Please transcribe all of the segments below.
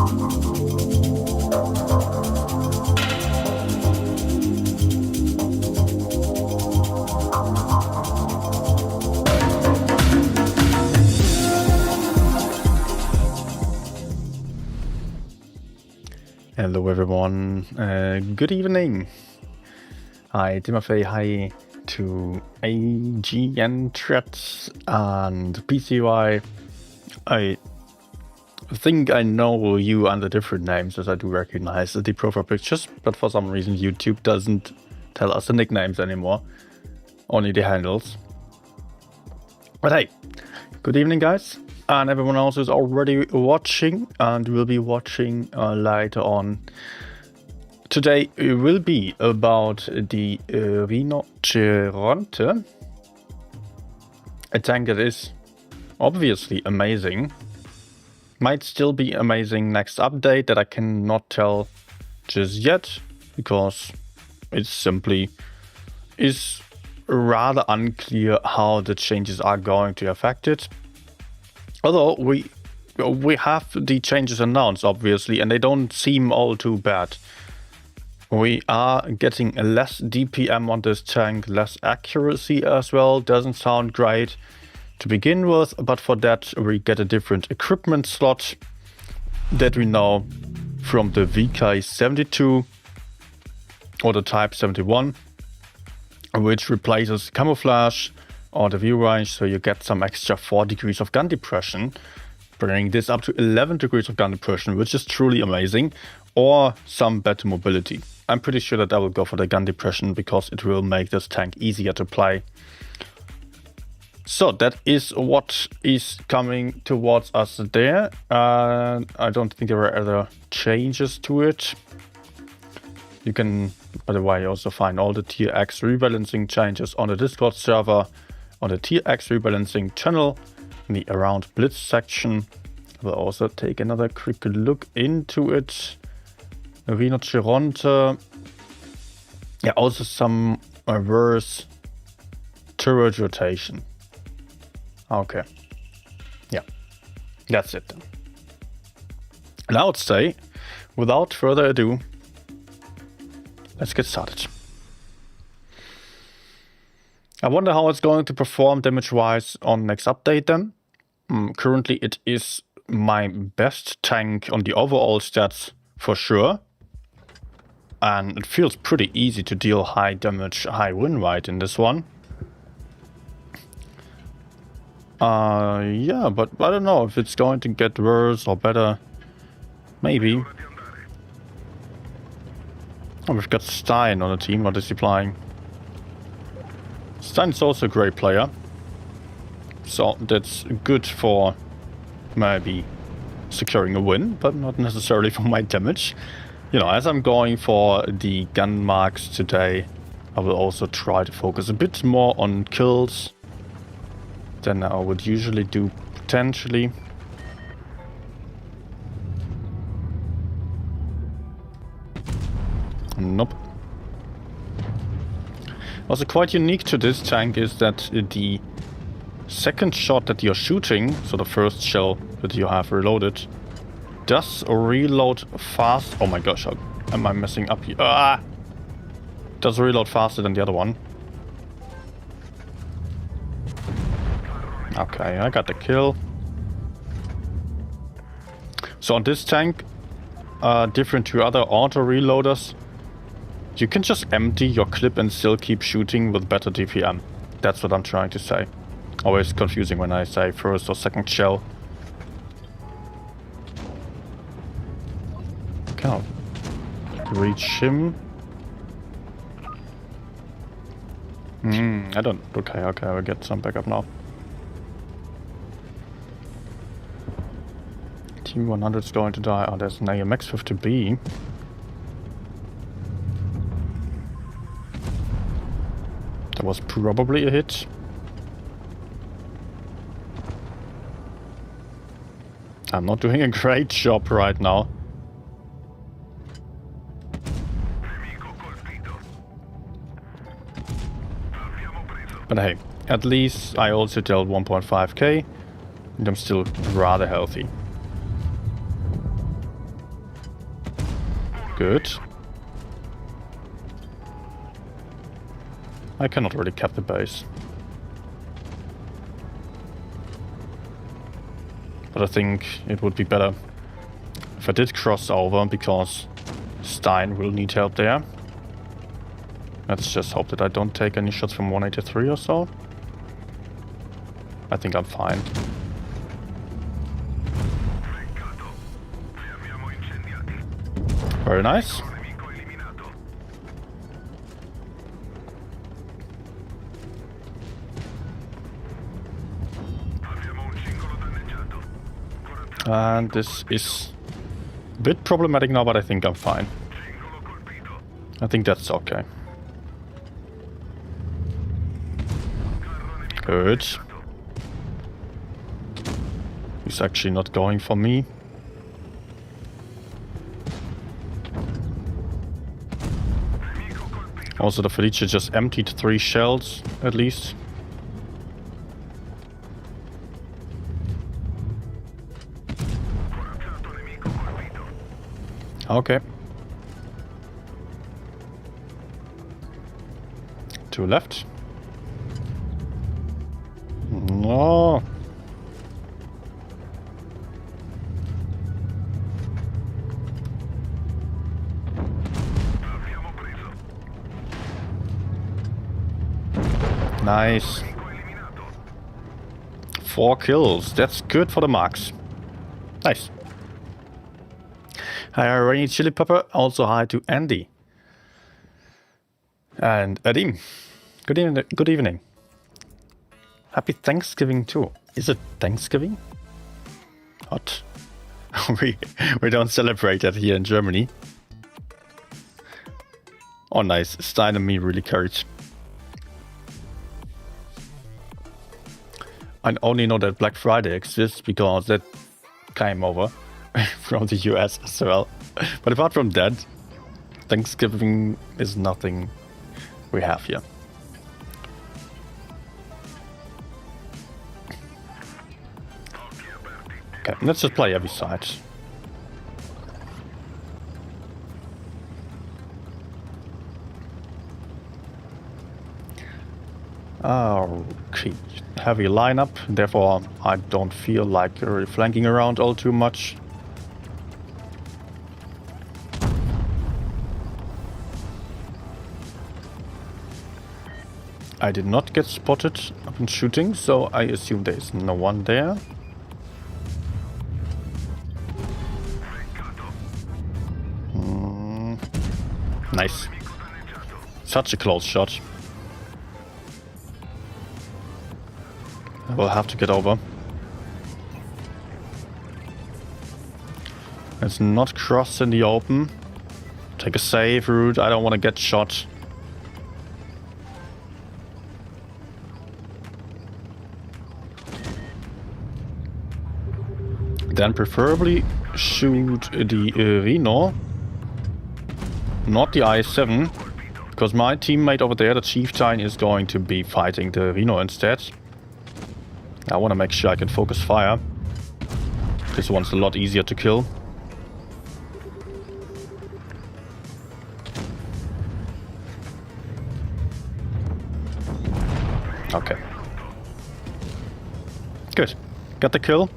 Hello everyone, good evening. Hi Timothy, hi to AGN Threats and PCY. I think I know you under different names, as I do recognize the profile pictures, but for some reason YouTube doesn't tell us the nicknames anymore, only the handles. But hey, good evening guys, and everyone else who's already watching and will be watching later on. Today it will be about the Rinoceronte, a tank that is obviously amazing. Might still be amazing next update that I cannot tell just yet, because it simply is rather unclear how the changes are going to affect it. Although we have the changes announced, obviously, and they don't seem all too bad. We are getting less DPM on this tank, less accuracy as well. Doesn't sound great to begin with, but for that we get a different equipment slot that we know from the VK72 or the Type 71, which replaces camouflage or the view range, so you get some extra 4 degrees of gun depression, bringing this up to 11 degrees of gun depression, which is truly amazing, or some better mobility. I'm pretty sure that I will go for the gun depression because it will make this tank easier to play. So that is what is coming towards us there. I don't think there are other changes to it. You can, by the way, also find all the Tier X rebalancing changes on the Discord server, on the Tier X rebalancing channel, in the Around Blitz section. We'll also take another quick look into it. Rinoceronte. Yeah, also some reverse turret rotation. Okay. Yeah, that's it then. And I would say, without further ado, let's get started. I wonder how it's going to perform damage-wise on next update then. Currently it is my best tank on the overall stats for sure. And it feels pretty easy to deal high damage, high win rate in this one. Yeah, but I don't know if it's going to get worse or better. Maybe. Oh, we've got Stein on the team. What is he playing? Stein is also a great player. So that's good for maybe securing a win, but not necessarily for my damage. You know, as I'm going for the gun marks today, I will also try to focus a bit more on kills than I would usually do, potentially. Nope. Also quite unique to this tank is that the second shot that you're shooting, so the first shell that you have reloaded, does reload fast. Oh my gosh, how am I messing up here? Does reload faster than the other one. Okay, I got the kill. So on this tank, different to other auto reloaders, you can just empty your clip and still keep shooting with better DPM. That's what I'm trying to say. Always confusing when I say first or second shell. Can't reach him. I don't. Okay, I will get some backup now. Team 100 is going to die. Oh, there's an AMX 50B. That was probably a hit. I'm not doing a great job right now. But hey, at least I also dealt 1.5k and I'm still rather healthy. Good. I cannot really cap the base. But I think it would be better if I did cross over, because Stein will need help there. Let's just hope that I don't take any shots from 183 or so. I think I'm fine. Very nice. And this is a bit problematic now, but I think I'm fine. I think that's okay. Good. He's actually not going for me. Also, the Felice just emptied 3 shells, at least. Okay. 2 left. No. Nice. 4 kills. That's good for the marks. Nice. Hi, Rainy Chili Pepper. Also hi to Andy. And Adim. Good evening. Good evening. Happy Thanksgiving too. Is it Thanksgiving? What? we don't celebrate that here in Germany. Oh nice. Stein and me really carried. I only know that Black Friday exists because that came over from the US as well. But apart from that, Thanksgiving is nothing we have here. Okay, let's just play every side. Okay, heavy lineup, therefore I don't feel like flanking around all too much. I did not get spotted upon shooting, so I assume there is no one there. Nice. Such a close shot. I will have to get over. Let's not cross in the open. Take a safe route. I don't want to get shot. Then preferably shoot the Rhino, not the I-7, because my teammate over there, the Chieftain, is going to be fighting the Rhino instead. I want to make sure I can focus fire. This one's a lot easier to kill. Okay. Good. Got the kill.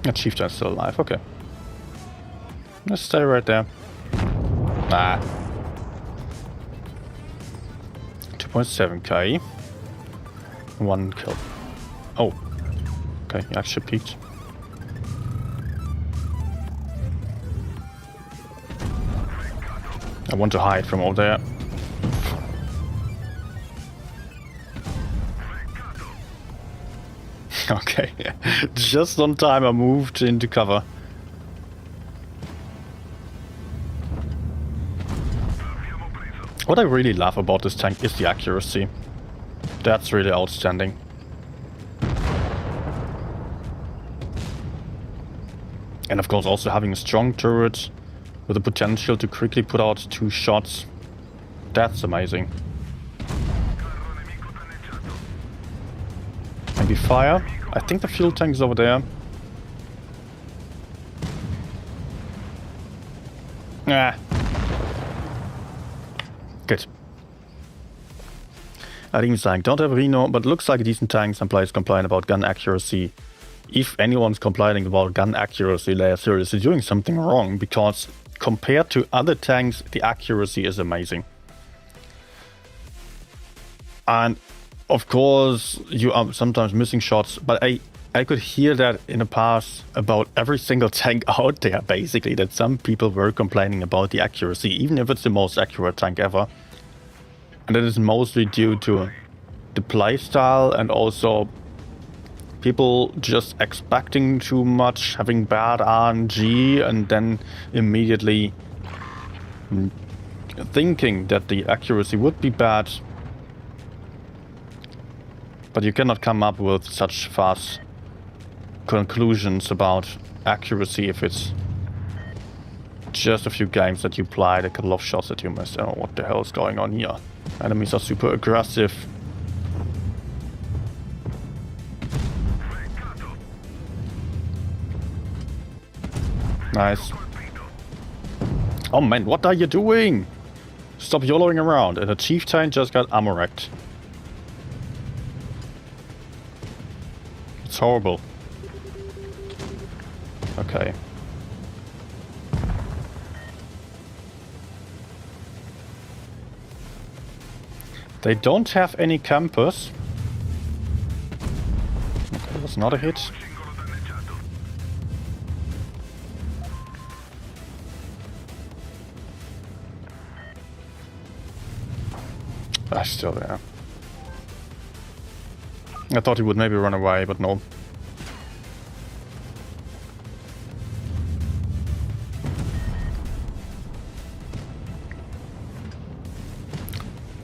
That Chieftain's still alive, okay. Let's stay right there. Ah. 2.7k. 1 kill. Oh. Okay, he actually peeked. I want to hide from over there. Okay, just on time I moved into cover. What I really love about this tank is the accuracy. That's really outstanding. And of course also having a strong turret with the potential to quickly put out 2 shots. That's amazing. maybe fire. I think the fuel tank is over there. Ah. Good. Adim's saying, don't have Reno, but looks like a decent tank. Some players complain about gun accuracy. If anyone's complaining about gun accuracy, they are seriously doing something wrong, because compared to other tanks, the accuracy is amazing. And of course, you are sometimes missing shots, but I could hear that in the past about every single tank out there, basically, that some people were complaining about the accuracy, even if it's the most accurate tank ever. And that is mostly due to the playstyle and also people just expecting too much, having bad RNG, and then immediately thinking that the accuracy would be bad. But you cannot come up with such fast conclusions about accuracy if it's just a few games that you played, a couple of shots that you missed. I don't know what the hell is going on here. Enemies are super aggressive. Nice. Oh man, what are you doing? Stop YOLOing around. And the chieftain just got ammo wrecked. It's horrible. Okay. They don't have any campers. Okay, that's not a hit. Ah, still there. I thought he would maybe run away, but no.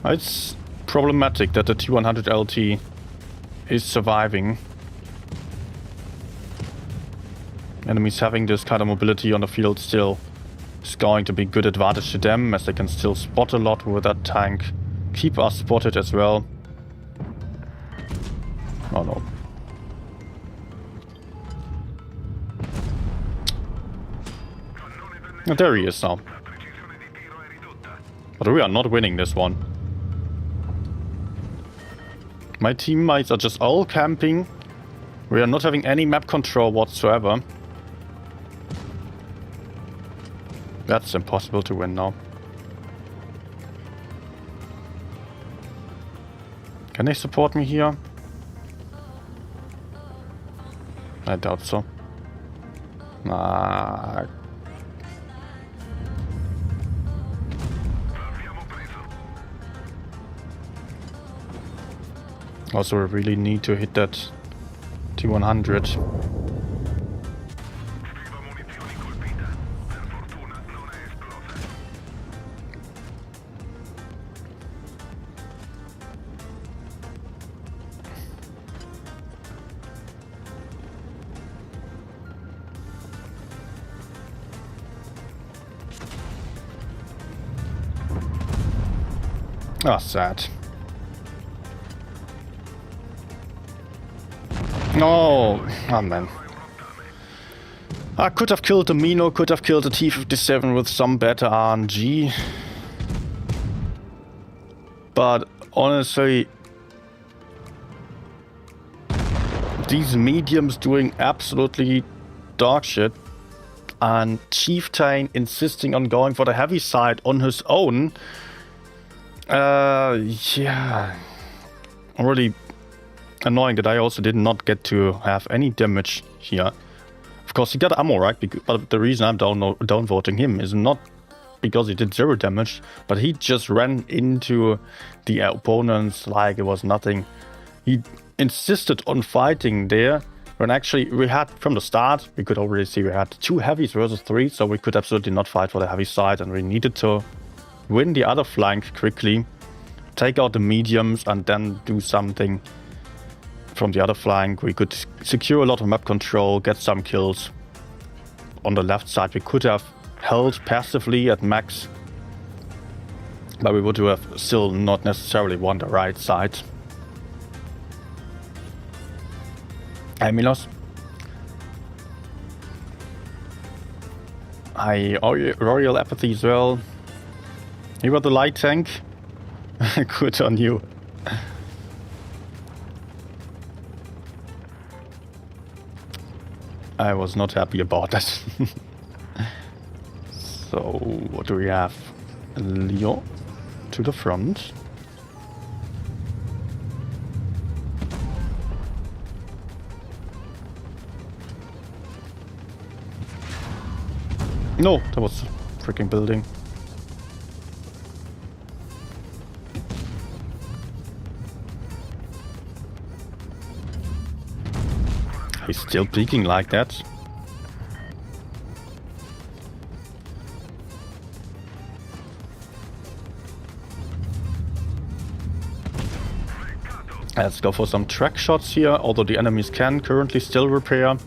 It's problematic that the T100 LT is surviving. Enemies having this kind of mobility on the field still is going to be good advantage to them, as they can still spot a lot with that tank. Keep us spotted as well. Oh no. And there he is now. But we are not winning this one. My teammates are just all camping. We are not having any map control whatsoever. That's impossible to win now. Can they support me here? I doubt so. Nah. Also, we really need to hit that T100. Ah, sad. No, oh man. I could have killed the Mino, could have killed the T-57 with some better RNG. But honestly, these mediums doing absolutely dog shit, and Chieftain insisting on going for the heavy side on his own. Yeah. Really annoying that I also did not get to have any damage here. Of course, he got ammo, right? But the reason I'm downvoting him is not because he did 0 damage, but he just ran into the opponents like it was nothing. He insisted on fighting there, when actually we had, from the start, we could already see we had 2 heavies versus 3, so we could absolutely not fight for the heavy side, and we needed to win the other flank quickly, take out the mediums, and then do something from the other flank. We could secure a lot of map control, get some kills. On the left side we could have held passively at max, but we would have still not necessarily won the right side. Hey, Milos. Hi, Royal Apathy as well. You got the light tank? Good on you. I was not happy about that. So, what do we have? Leo to the front. No, that was a freaking building. He's still peeking like that. Let's go for some track shots here, although the enemies can currently still repair.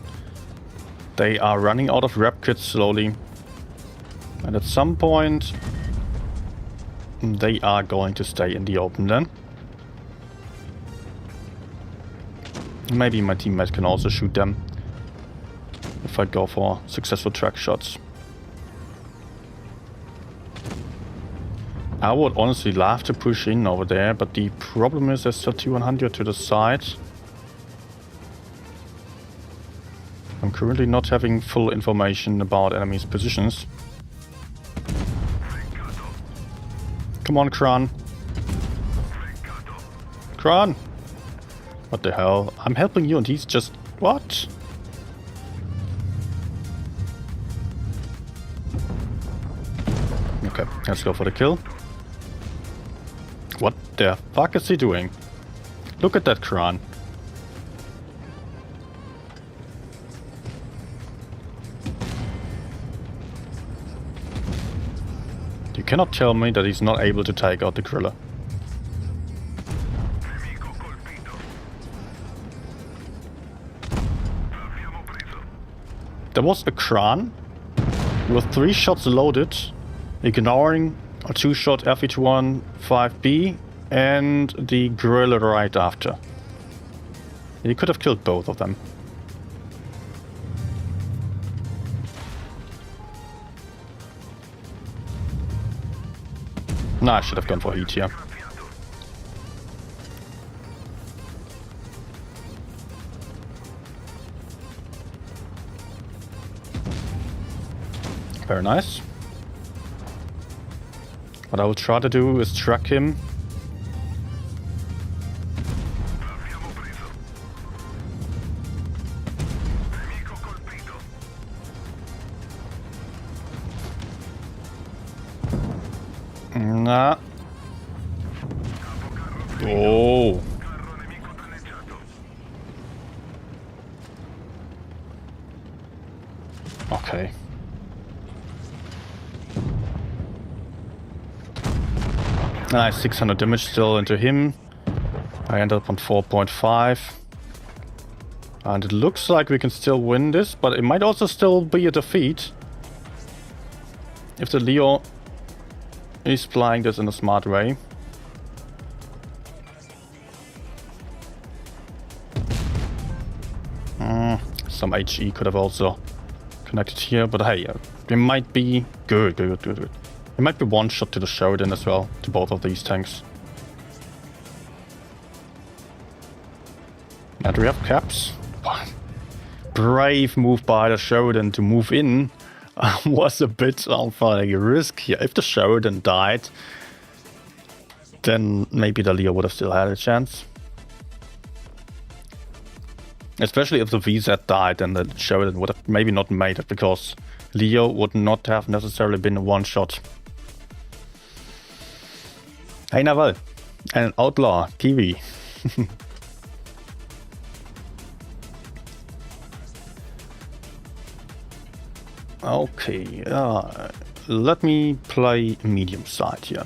They are running out of rep kits slowly. And at some point, they are going to stay in the open then. Maybe my teammate can also shoot them if I go for successful track shots. I would honestly love to push in over there, but the problem is there's still T100 to the side. I'm currently not having full information about enemies' positions. Come on, Kran. Kran! What the hell? I'm helping you and he's just... What? Okay, let's go for the kill. What the fuck is he doing? Look at that Kran. You cannot tell me that he's not able to take out the gorilla. There was a Kran with 3 shots loaded, ignoring a 2-shot FE215B and the gorilla right after. He could have killed both of them. Nah, I should have gone for heat here. Very nice. What I will try to do is track him. Nah. Oh. Okay. Nice, 600 damage still into him. I ended up on 4.5. And it looks like we can still win this, but it might also still be a defeat. If the Leo is playing this in a smart way. Some HE could have also connected here, but hey, it might be good. It might be one shot to the Sheridan as well, to both of these tanks. Now do we have caps? Brave move by the Sheridan to move in. Was a bit of a risk here. If the Sheridan died, then maybe the Leo would have still had a chance. Especially if the VZ died, then the Sheridan would have maybe not made it, because Leo would not have necessarily been a one-shot. Hey Naval, an outlaw, Kiwi. Okay, let me play medium side here.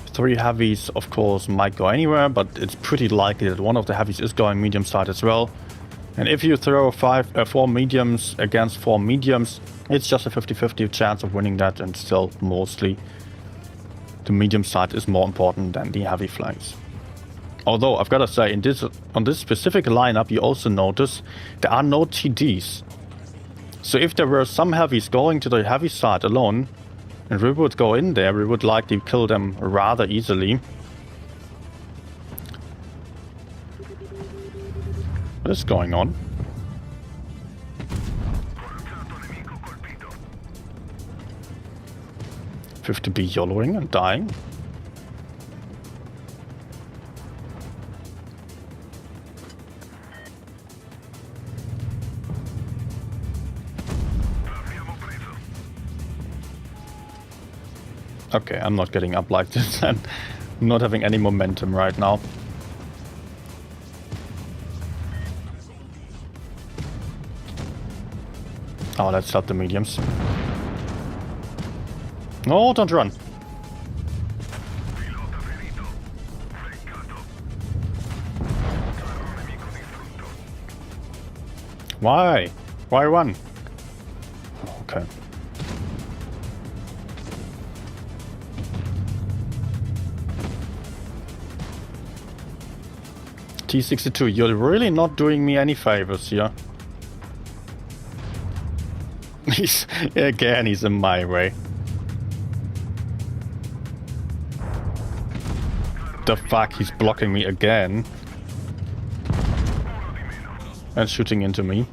3 heavies, of course, might go anywhere, but it's pretty likely that one of the heavies is going medium side as well. And if you throw 4 mediums against 4 mediums, it's just a 50-50 chance of winning that, and still mostly the medium side is more important than the heavy flanks. Although, I've gotta say, on this specific lineup, you also notice there are no TDs. So if there were some heavies going to the heavy side alone, and we would go in there, we would likely kill them rather easily. What is going on? Fifth to be YOLOing and dying. Okay, I'm not getting up like this and not having any momentum right now. Oh, let's help the mediums. No, don't run. Why? Why run? Okay. T62, you're really not doing me any favors here. He's in my way. The fuck, he's blocking me again. And shooting into me.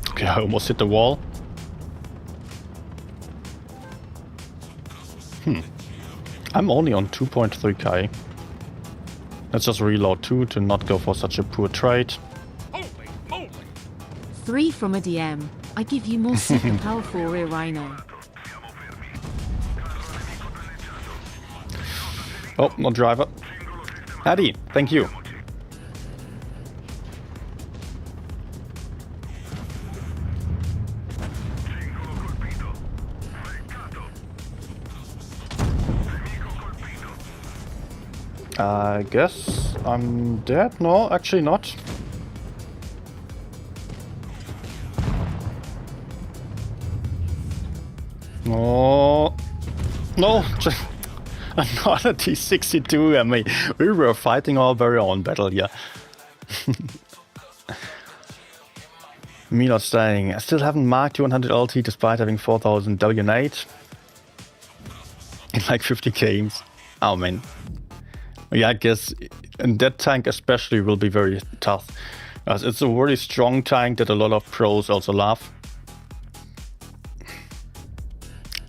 Okay, I almost hit the wall. I'm only on 2.3k. Let's just reload 2 to not go for such a poor trade. 3 from a DM. I give you more super power for a Rhino. Oh, no driver. Addy, thank you. I guess I'm dead? No, actually not. No. No, just another T62 and me. We were fighting our very own battle here. Me not staying. I still haven't marked 200 LT despite having 4000 W8 in like 50 games. Oh man. Yeah, I guess and that tank especially will be very tough. As it's a very strong tank that a lot of pros also love.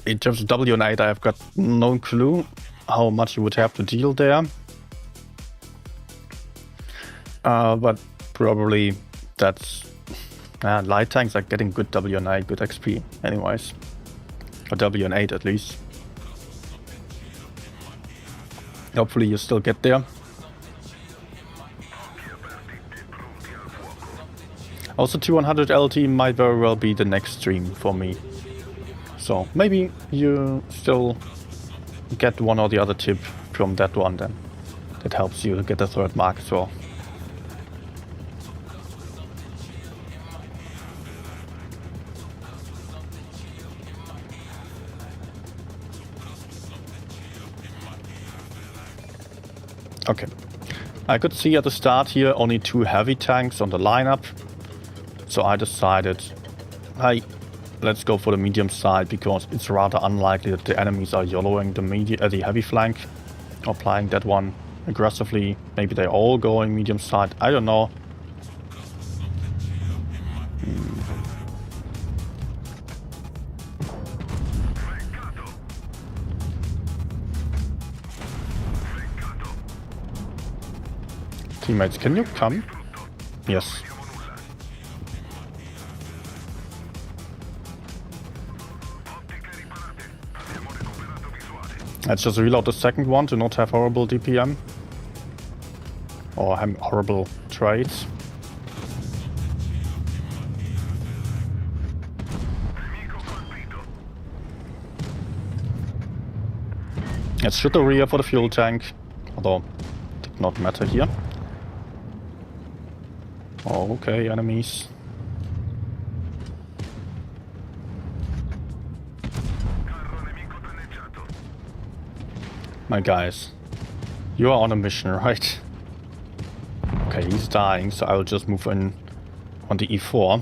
In terms of W8, I've got no clue how much you would have to deal there. But probably that's... light tanks are getting good W8, good XP anyways. Or W8 at least. Hopefully you still get there. Also 200 LT might very well be the next stream for me. So maybe you still get one or the other tip from that one then. That helps you get the third mark as well. Okay. I could see at the start here only 2 heavy tanks on the lineup. So I decided, hey, let's go for the medium side because it's rather unlikely that the enemies are YOLOing the heavy flank or playing that one aggressively. Maybe they're all going medium side. I don't know. Teammates, can you come? Yes. Let's just reload the second one to not have horrible DPM. Or horrible trades. Let's shoot the rear for the fuel tank. Although, it did not matter here. Oh, okay, enemies. My guys, you are on a mission, right? Okay, he's dying, so I will just move in on the E4.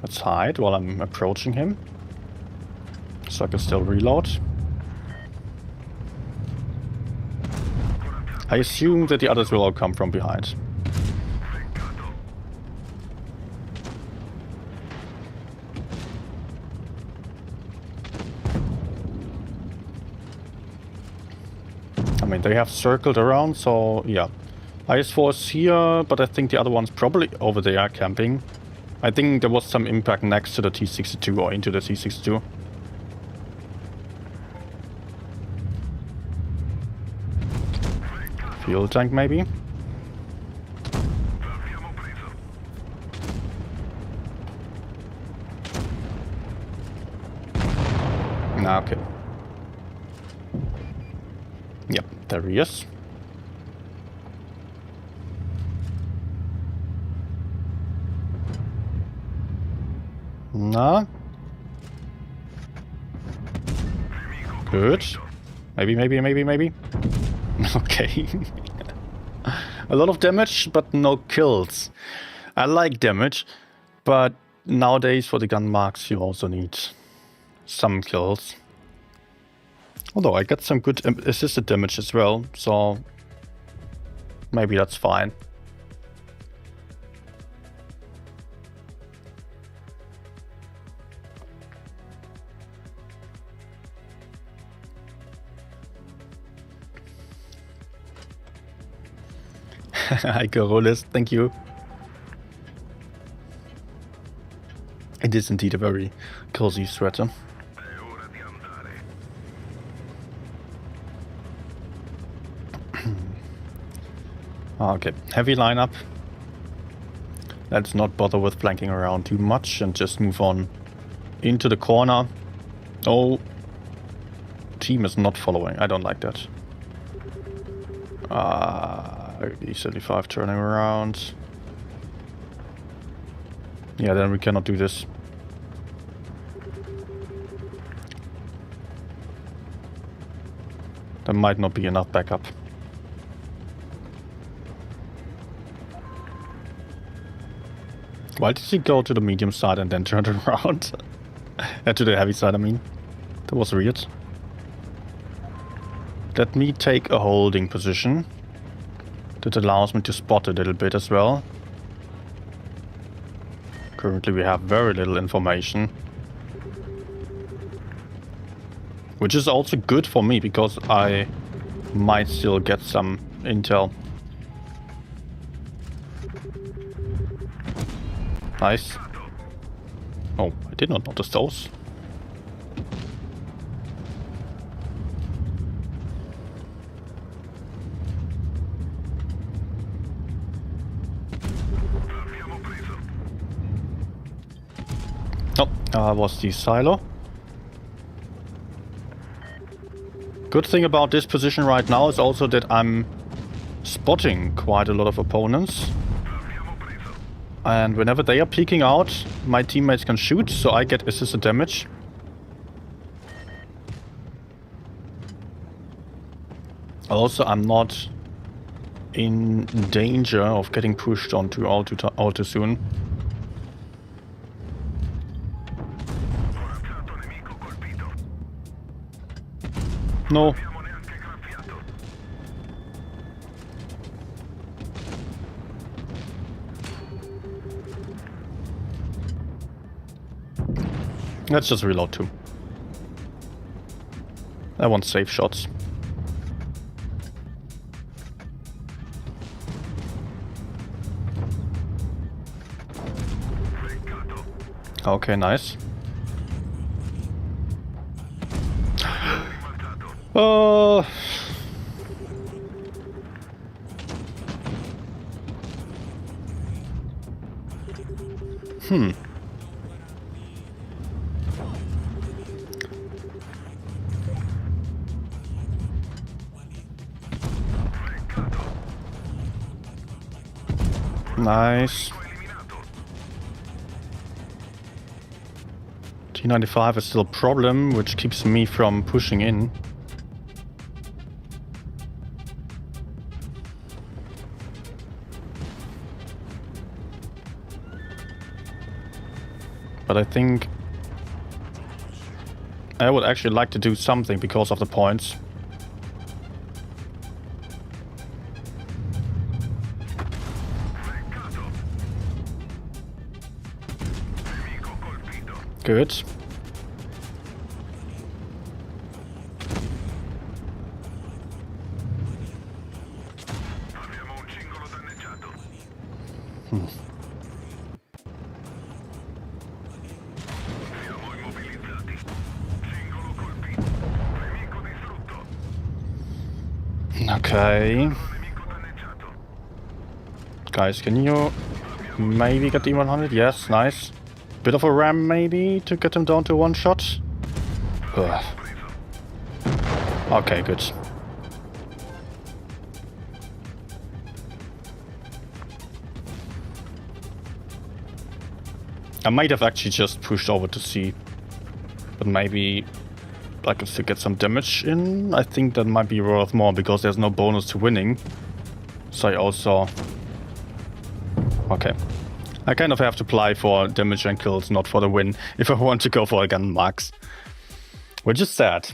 Let's hide while I'm approaching him, so I can still reload. I assume that the others will all come from behind. I mean, they have circled around, so yeah. IS-4 is here, but I think the other one's probably over there camping. I think there was some impact next to the T-62 or into the T-62. Fuel tank, maybe? Nah, okay. Yep, there he is. Nah. Good. Maybe. Okay. A lot of damage, but no kills. I like damage, but nowadays for the gun marks you also need some kills. Although I got some good assisted damage as well, so maybe that's fine. Hi, Carolis, thank you. It is indeed a very cozy sweater. Okay, heavy lineup. Let's not bother with flanking around too much and just move on into the corner. Oh, team is not following. I don't like that. E75 turning around. Yeah, then we cannot do this. There might not be enough backup. Why did he go to the medium side and then turn around? To the heavy side, I mean. That was weird. Let me take a holding position. That allows me to spot a little bit as well. Currently we have very little information. Which is also good for me, because I might still get some intel. Nice. Oh, I did not notice those. Oh, was the silo. Good thing about this position right now is also that I'm spotting quite a lot of opponents. And whenever they are peeking out, my teammates can shoot, so I get assisted damage. Also, I'm not in danger of getting pushed onto all too soon. No. Let's just reload too. I want safe shots. Okay, nice. Nice. T95 is still a problem, which keeps me from pushing in. But I think I would actually like to do something because of the points. Good. Okay. Guys, can you maybe get the 100? Yes, nice. Bit of a ram maybe to get him down to one shot. Ugh. Okay, good. I might have actually just pushed over to C. But maybe I could still get some damage in. I think that might be worth more because there's no bonus to winning. So I also... Okay. I kind of have to apply for damage and kills, not for the win, if I want to go for a gun max. Which is sad.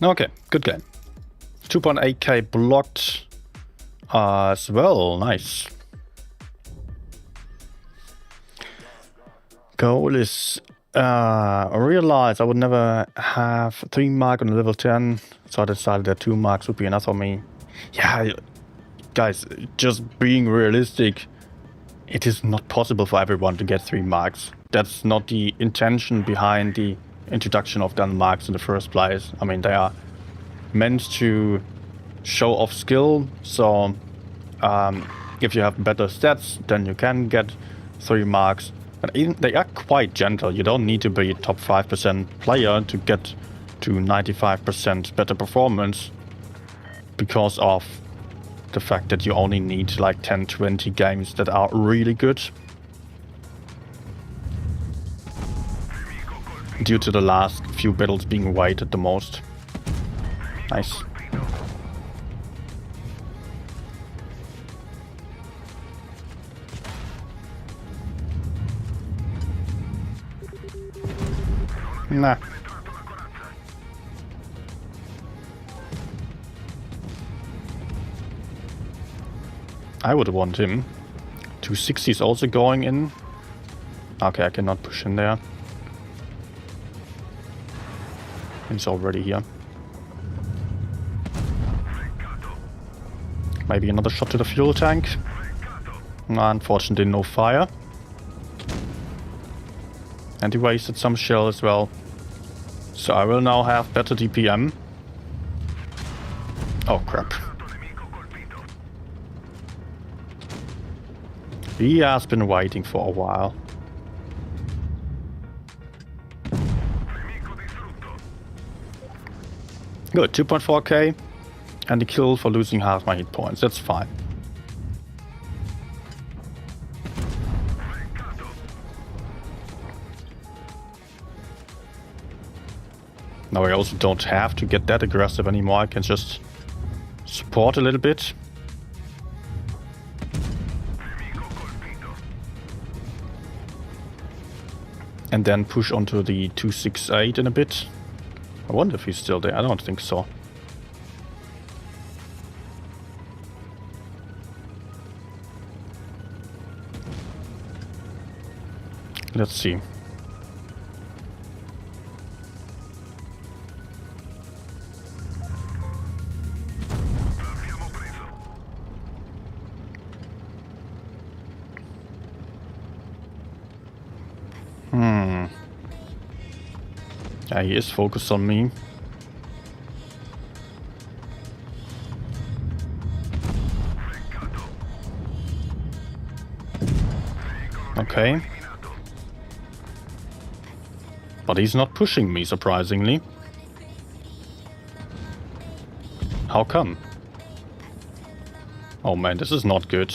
Okay, good game. 2.8k blocked as well, nice. Goal is... I realized I would never have 3 mark on level 10, so I decided that 2 marks would be enough for me. Yeah, guys, just being realistic, it is not possible for everyone to get 3 marks. That's not the intention behind the introduction of gun marks in the first place. I mean, they are meant to show off skill, so if you have better stats, then you can get 3 marks. But even they are quite gentle. You don't need to be a top 5% player to get to 95% better performance because of the fact that you only need like 10-20 games that are really good. Due to the last few battles being weighted the most. Nice. Nah. I would want him. 260 is also going in. Okay, I cannot push in there. He's already here. Maybe another shot to the fuel tank. Unfortunately, no fire. And he wasted some shell as well. So I will now have better DPM. Oh crap. He has been waiting for a while. Good, 2.4k. And the kill for losing half my hit points. That's fine. Now I also don't have to get that aggressive anymore. I can just support a little bit. And then push onto the 268 in a bit. I wonder if he's still there. I don't think so. Let's see. Yeah, he is focused on me. Okay. But he's not pushing me, surprisingly. How come? Oh man, this is not good.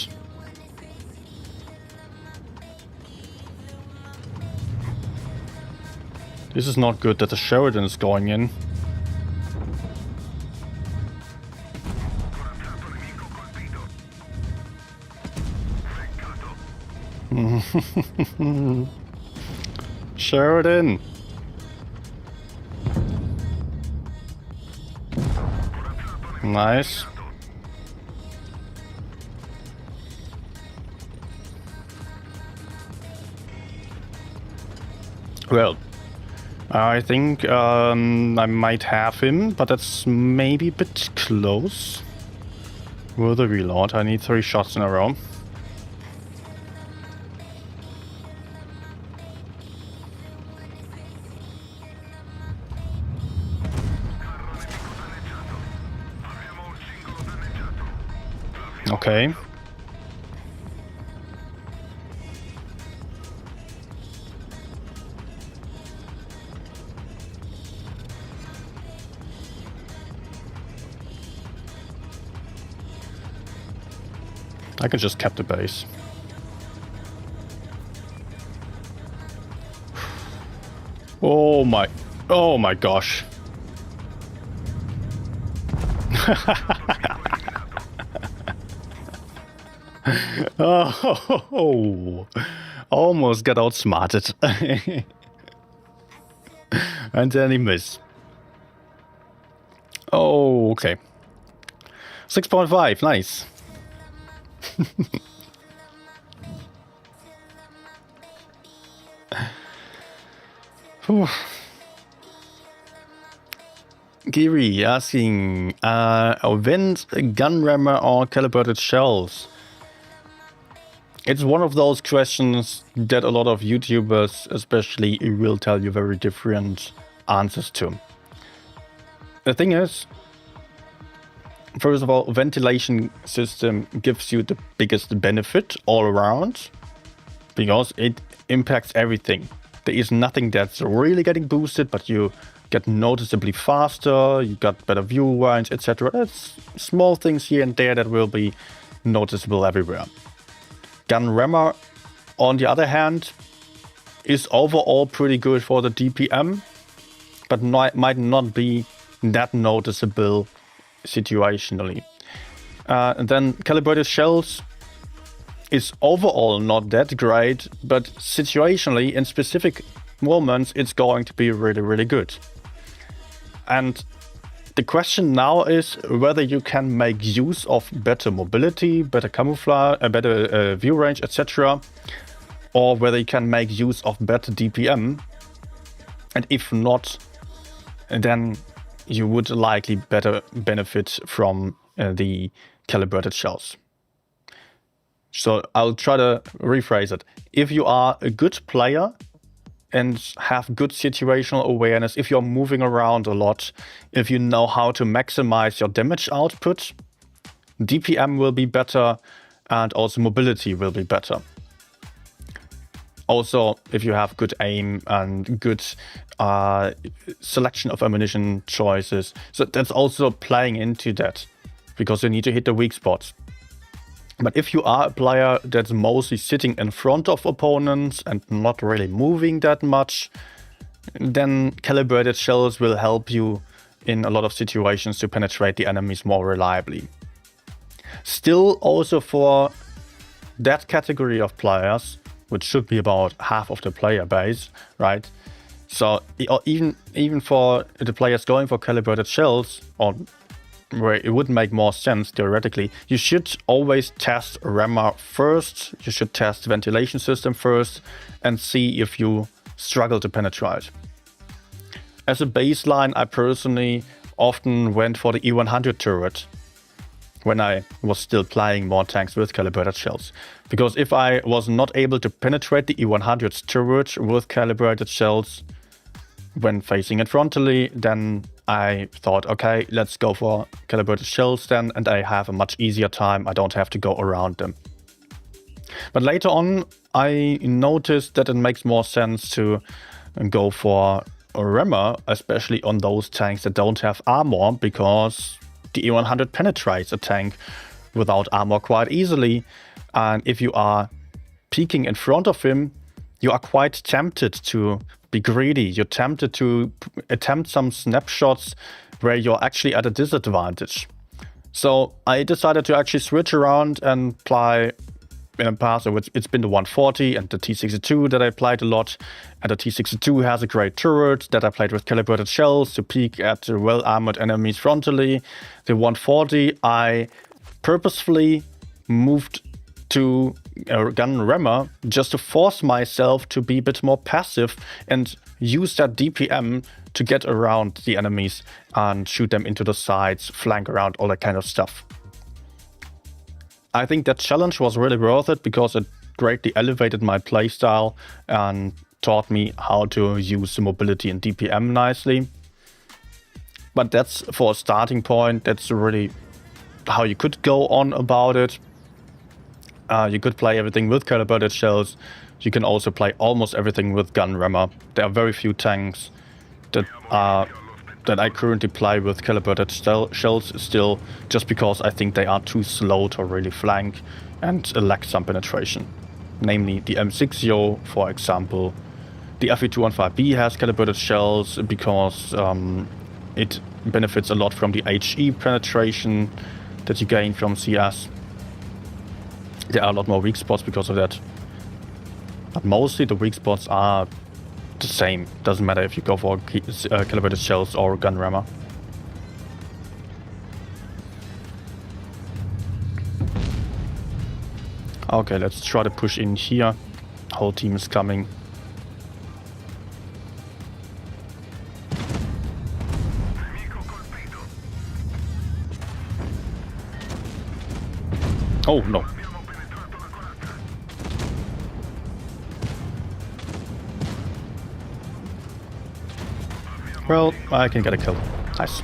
This is not good that the Sheridan is going in. Sheridan! Nice. Well, I think I might have him, but that's maybe a bit close. With the reload, I need 3 shots in a row. Okay. I can just cap the base. Oh my gosh. Oh, almost got outsmarted. And then he missed. Oh, okay. 6.5, nice. Giri asking, vent, gun rammer or calibrated shells? It's one of those questions that a lot of YouTubers especially will tell you very different answers to. The thing is, first of all, ventilation system gives you the biggest benefit all around because it impacts everything. There is nothing that's really getting boosted, but you get noticeably faster, you got better view range, etc. That's small things here and there that will be noticeable everywhere. Gun rammer, on the other hand, is overall pretty good for the DPM, but might not be that noticeable situationally. And then calibrated shells is overall not that great, but situationally in specific moments it's going to be really, really good. And the question now is whether you can make use of better mobility, better camouflage, better view range, etc. Or whether you can make use of better DPM. And if not, then you would likely better benefit from the calibrated shells. So I'll try to rephrase it. If you are a good player and have good situational awareness, if you're moving around a lot, if you know how to maximize your damage output, DPM will be better and also mobility will be better. Also, if you have good aim and good selection of ammunition choices, so that's also playing into that, because you need to hit the weak spots. But if you are a player that's mostly sitting in front of opponents and not really moving that much, then calibrated shells will help you in a lot of situations to penetrate the enemies more reliably. Still, also for that category of players, which should be about half of the player base, right? So even for the players going for calibrated shells, or where it would make more sense theoretically, you should always test rammer first, you should test ventilation system first, and see if you struggle to penetrate. As a baseline, I personally often went for the E100 turret when I was still playing more tanks with calibrated shells. Because if I was not able to penetrate the E100's turret with calibrated shells when facing it frontally, then I thought, okay, let's go for calibrated shells then, and I have a much easier time. I don't have to go around them. But later on, I noticed that it makes more sense to go for a rammer, especially on those tanks that don't have armor, because the E100 penetrates a tank without armor quite easily. And if you are peeking in front of him, you are quite tempted to be greedy. You're tempted to attempt some snapshots where you're actually at a disadvantage. So I decided to actually switch around and apply in the past. It's been the 140 and the T62 that I played a lot. And the T62 has a great turret that I played with calibrated shells to peek at well-armored enemies frontally. The 140 I purposefully moved to a gun rammer just to force myself to be a bit more passive and use that DPM to get around the enemies and shoot them into the sides, flank around, all that kind of stuff. I think that challenge was really worth it because it greatly elevated my playstyle and taught me how to use the mobility and DPM nicely. But that's for a starting point. That's really how you could go on about it. You could play everything with calibrated shells. You can also play almost everything with gun rammer. There are very few tanks that I currently play with calibrated shells still, just because I think they are too slow to really flank and lack some penetration. Namely the M60, for example. The FE215B has calibrated shells because it benefits a lot from the HE penetration that you gain from CS. There are a lot more weak spots because of that. But mostly the weak spots are the same. Doesn't matter if you go for calibrated shells or gun rammer. Okay, let's try to push in here. Whole team is coming. Oh no. Well, I can get a kill. Nice.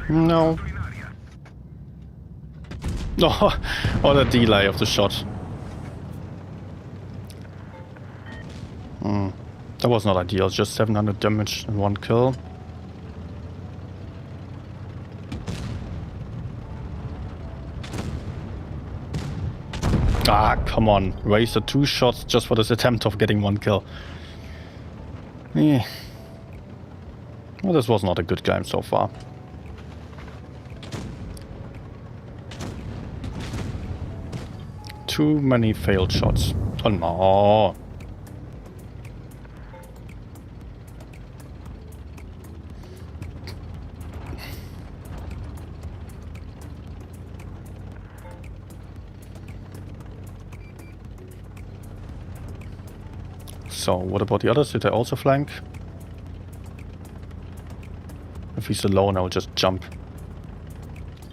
No. Oh, what a delay of the shot. That was not ideal, just 700 damage and 1 kill. Ah, come on. Wasted 2 shots just for this attempt of getting 1 kill. Yeah. Well, this was not a good game so far. Too many failed shots. Oh no. So, what about the others? Did they also flank? If he's alone, I'll just jump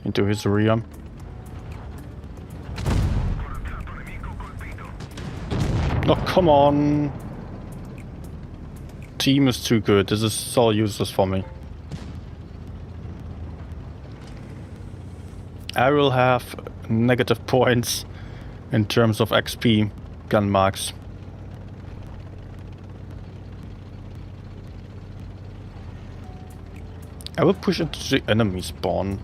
into his rear. Oh, come on! Team is too good. This is so useless for me. I will have negative points in terms of XP gun marks. I will push into the enemy spawn.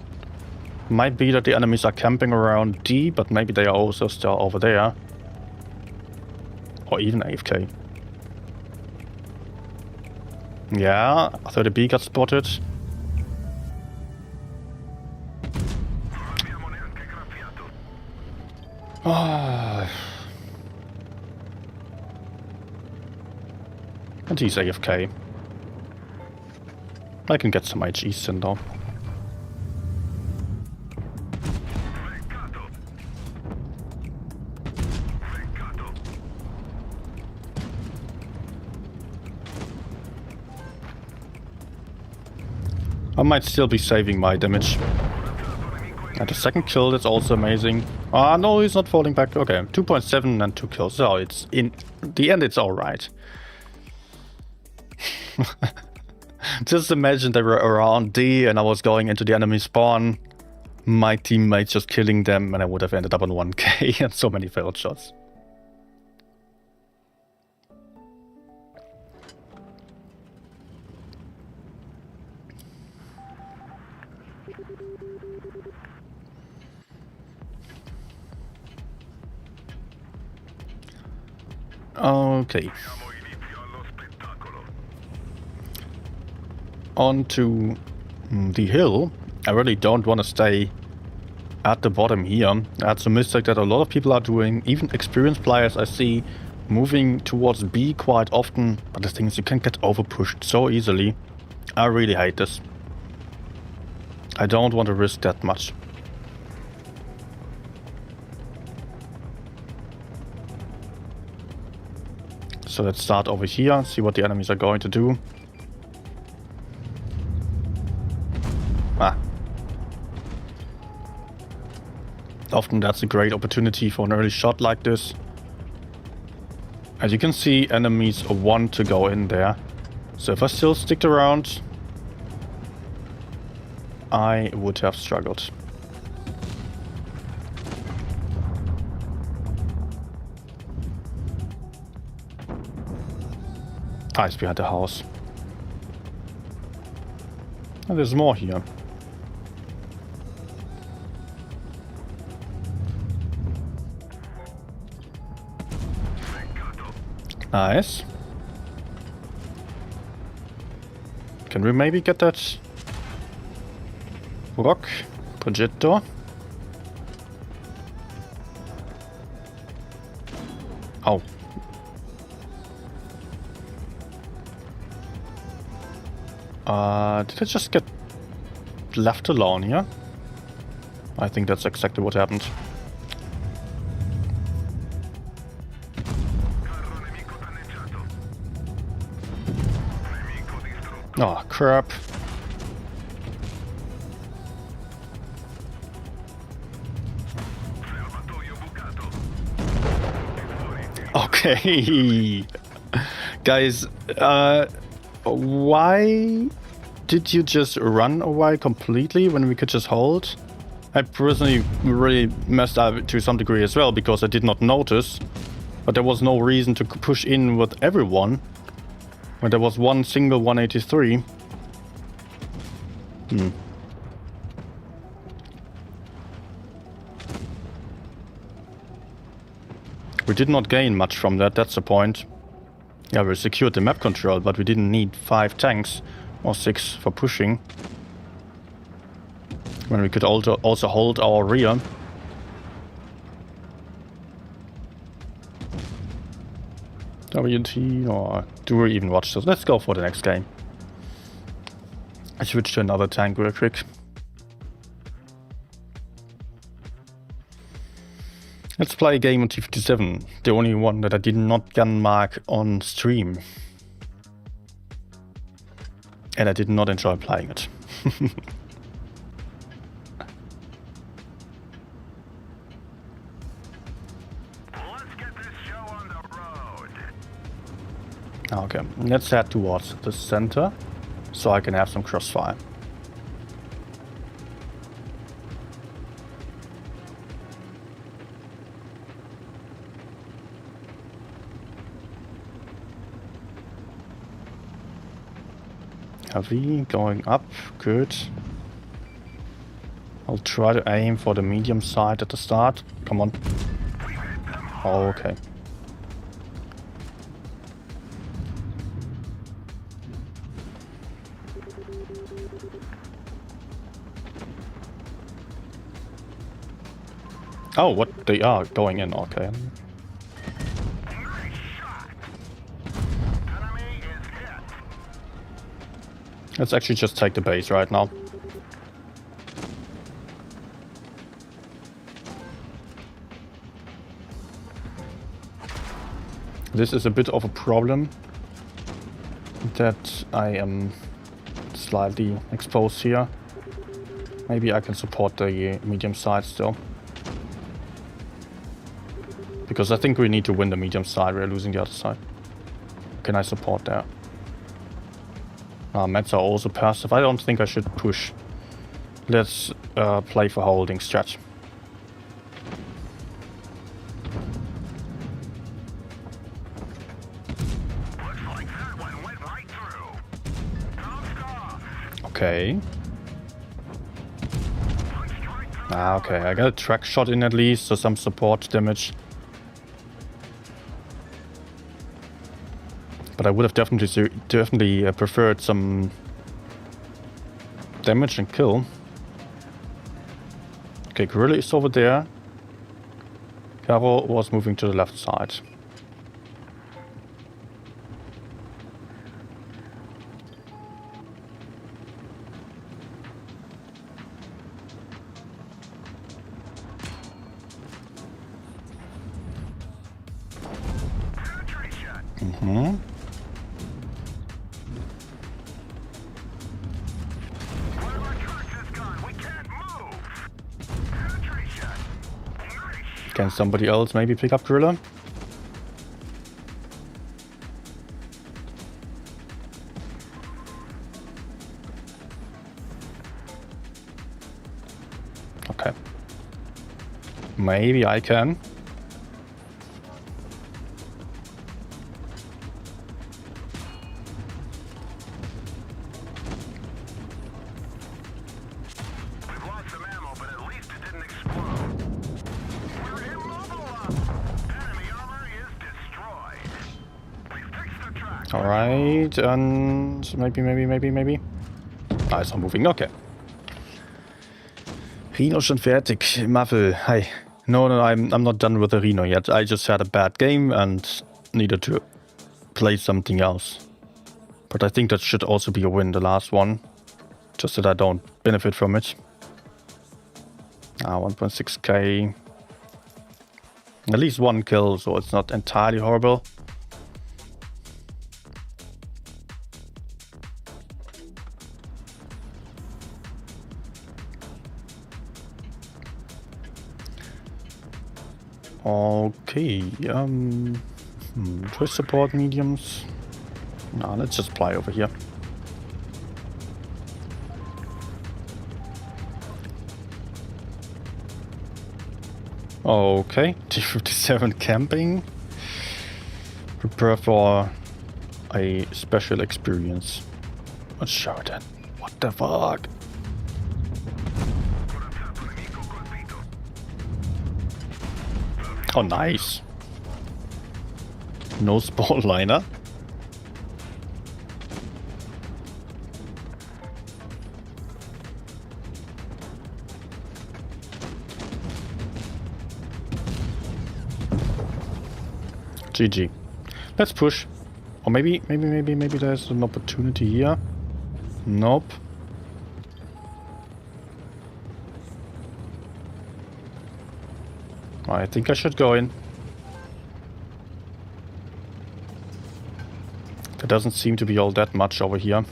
Might be that the enemies are camping around D, but maybe they are also still over there. Or even AFK. Yeah, 30B got spotted. And he's AFK. I can get some HEs in though. I might still be saving my damage. And the second kill is also amazing. Ah, no, he's not falling back. Okay, 2.7 and 2 kills. So it's in the end, it's alright. Just imagine they were around D and I was going into the enemy spawn. My teammates just killing them and I would have ended up on 1k and so many failed shots. Okay. On to the hill. I really don't want to stay at the bottom here. That's a mistake that a lot of people are doing. Even experienced players I see moving towards B quite often. But the thing is, you can get overpushed so easily. I really hate this. I don't want to risk that much. So let's start over here, see what the enemies are going to do. Ah. Often that's a great opportunity for an early shot like this. As you can see, enemies want to go in there. So if I still sticked around, I would have struggled. Ah, he's behind the house. And there's more here. Nice. Can we maybe get that rock projector? Oh. Did I just get left alone here? I think that's exactly what happened. Oh, crap. Okay. Guys, why did you just run away completely when we could just hold? I personally really messed up to some degree as well because I did not notice. But there was no reason to push in with everyone when there was one single 183. We did not gain much from that, that's the point. Yeah, we secured the map control, but we didn't need 5 tanks or 6 for pushing. When we could also hold our rear. WT, or do we even watch this? Let's go for the next game. I switch to another tank real quick. Let's play a game on T57, the only one that I did not gun mark on stream. And I did not enjoy playing it. Let's get this show on the road. Okay, let's head towards the center so I can have some crossfire. Heavy going up, good. I'll try to aim for the medium side at the start. Come on. Oh, okay. Oh, what? They are going in, okay. Nice shot. Enemy is hit. Let's actually just take the base right now. This is a bit of a problem that I am slightly exposed here. Maybe I can support the medium side still. Because I think we need to win the medium side, we're losing the other side. Can I support there? Mets are also passive. I don't think I should push. Let's play for holding stretch. Looks like that one went right through. Top score. Okay. Ah, okay, I got a track shot in at least, so some support damage. But I would have definitely preferred some damage and kill. Okay, Gorilla is over there. Caro was moving to the left side. Mm-hmm. Can somebody else maybe pick up Gorilla? Okay. Maybe I can. We've lost some ammo, but at least it didn't explode. We're immobilized. Enemy armor is destroyed. We fixed the track. Alright, and maybe. Ah, it's not moving, okay. Rino schon fertig. Muffel, hi. No, I'm not done with the Rino yet. I just had a bad game and needed to play something else. But I think that should also be a win, the last one. Just that I don't benefit from it. 1.6k. At least one kill, so it's not entirely horrible. Okay, twist support mediums. Nah, let's just fly over here. Okay, T57 camping. Prepare for a special experience. Let's show it then. What the fuck? Oh, nice. No spawn liner. GG. Let's push. Or maybe there's an opportunity here. Nope. I think I should go in. There doesn't seem to be all that much over here.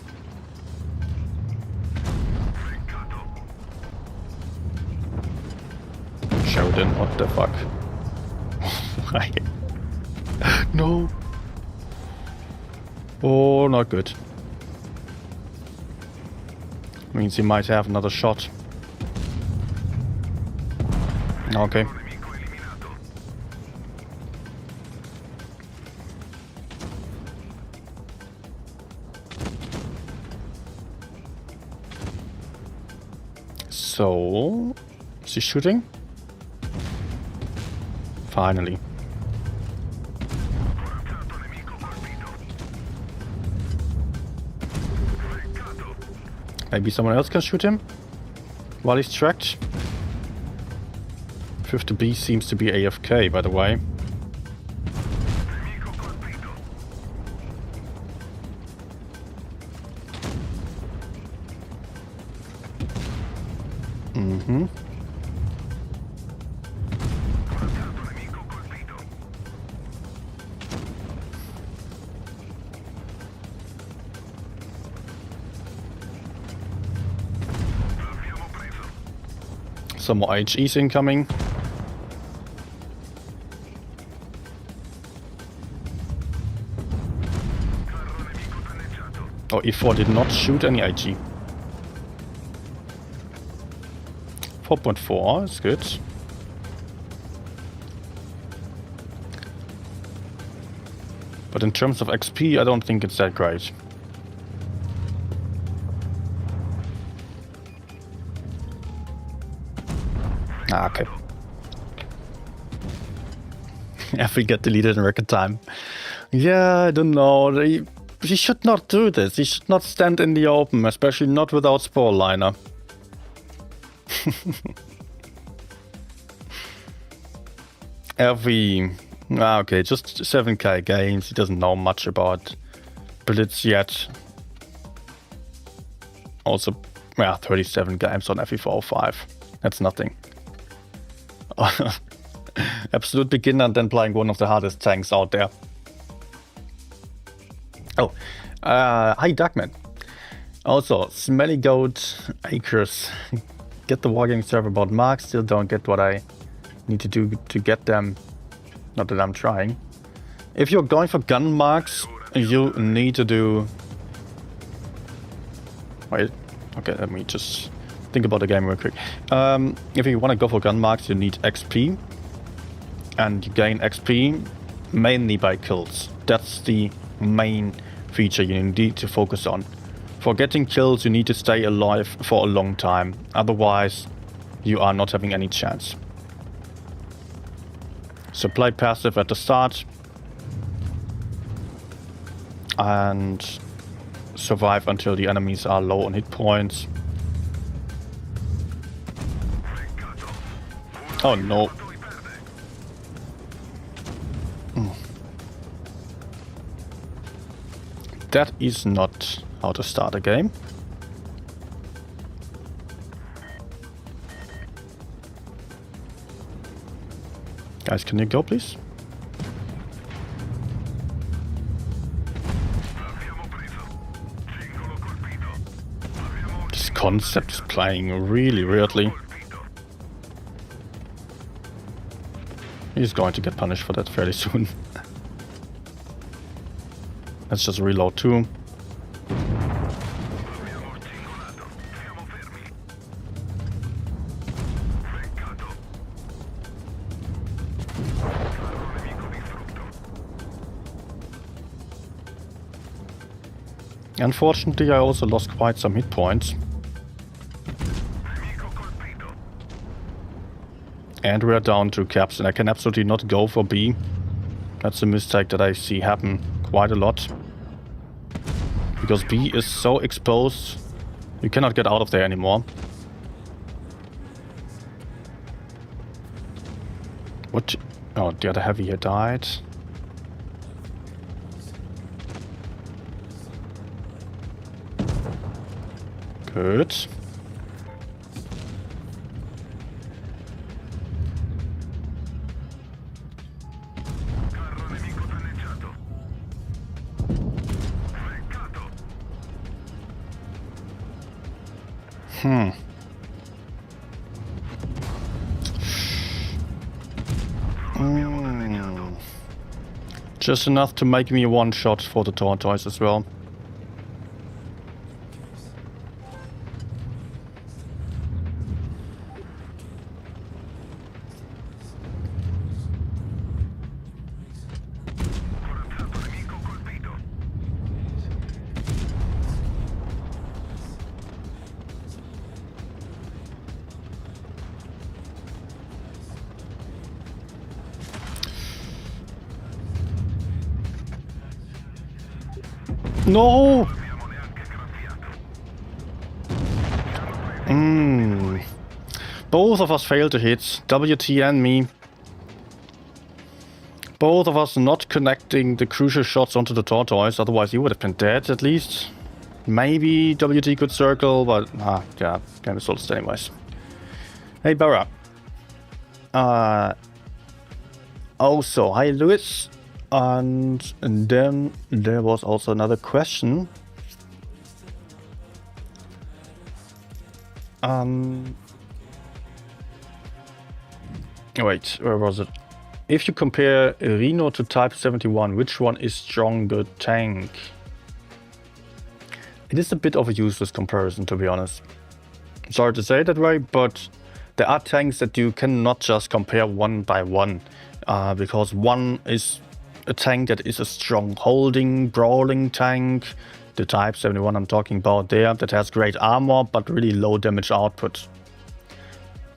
Showdown, what the fuck? Why? No. Oh, not good. Means he might have another shot. Okay. So, is he shooting? Finally. Maybe someone else can shoot him while he's tracked. 50B seems to be AFK, by the way. Mm-hmm. Some more IHEs incoming. Oh, E4 did not shoot any IG. 4.4 is good. But in terms of XP, I don't think it's that great. Ah, okay. Every get deleted in record time. Yeah, I don't know. He should not do this. He should not stand in the open, especially not without Spore Liner. Okay, just 7k games. He doesn't know much about Blitz yet. Also, 37 games on FE405. That's nothing. Absolute beginner and then playing one of the hardest tanks out there. Oh, hi Darkman. Also, Smelly Goat Acres. Get the wargaming server about marks. Still don't get what I need to do to get them. Not that I'm trying. If you're going for gun marks, you need to do... Wait. Okay, let me just think about the game real quick. If you want to go for gun marks, you need XP. And you gain XP mainly by kills. That's the main feature you need to focus on. For getting kills, you need to stay alive for a long time. Otherwise, you are not having any chance. So play passive at the start. And survive until the enemies are low on hit points. Oh no. That is not how to start a game. Guys, can you go please? This concept is playing really weirdly. He's going to get punished for that fairly soon. Let's just reload too. Unfortunately, I also lost quite some hit points. And we're down 2 caps, and I can absolutely not go for B. That's a mistake that I see happen quite a lot. Because B is so exposed, you cannot get out of there anymore. What? Oh, the other heavy here died. Good. Just enough to make me one shot for the tortoise as well. No! Both of us failed to hit. WT and me. Both of us not connecting the crucial shots onto the tortoise, otherwise he would have been dead at least. Maybe WT could circle, but yeah, game is lost anyways. Hey Barra. Also, hi Lewis. And then there was also another question. Wait, where was it? If you compare Rhino to Type 71, which one is stronger tank? It is a bit of a useless comparison, to be honest. Sorry to say it that way, but there are tanks that you cannot just compare one by one. Because one is a tank that is a strong holding, brawling tank. The Type 71 I'm talking about there, that has great armor but really low damage output.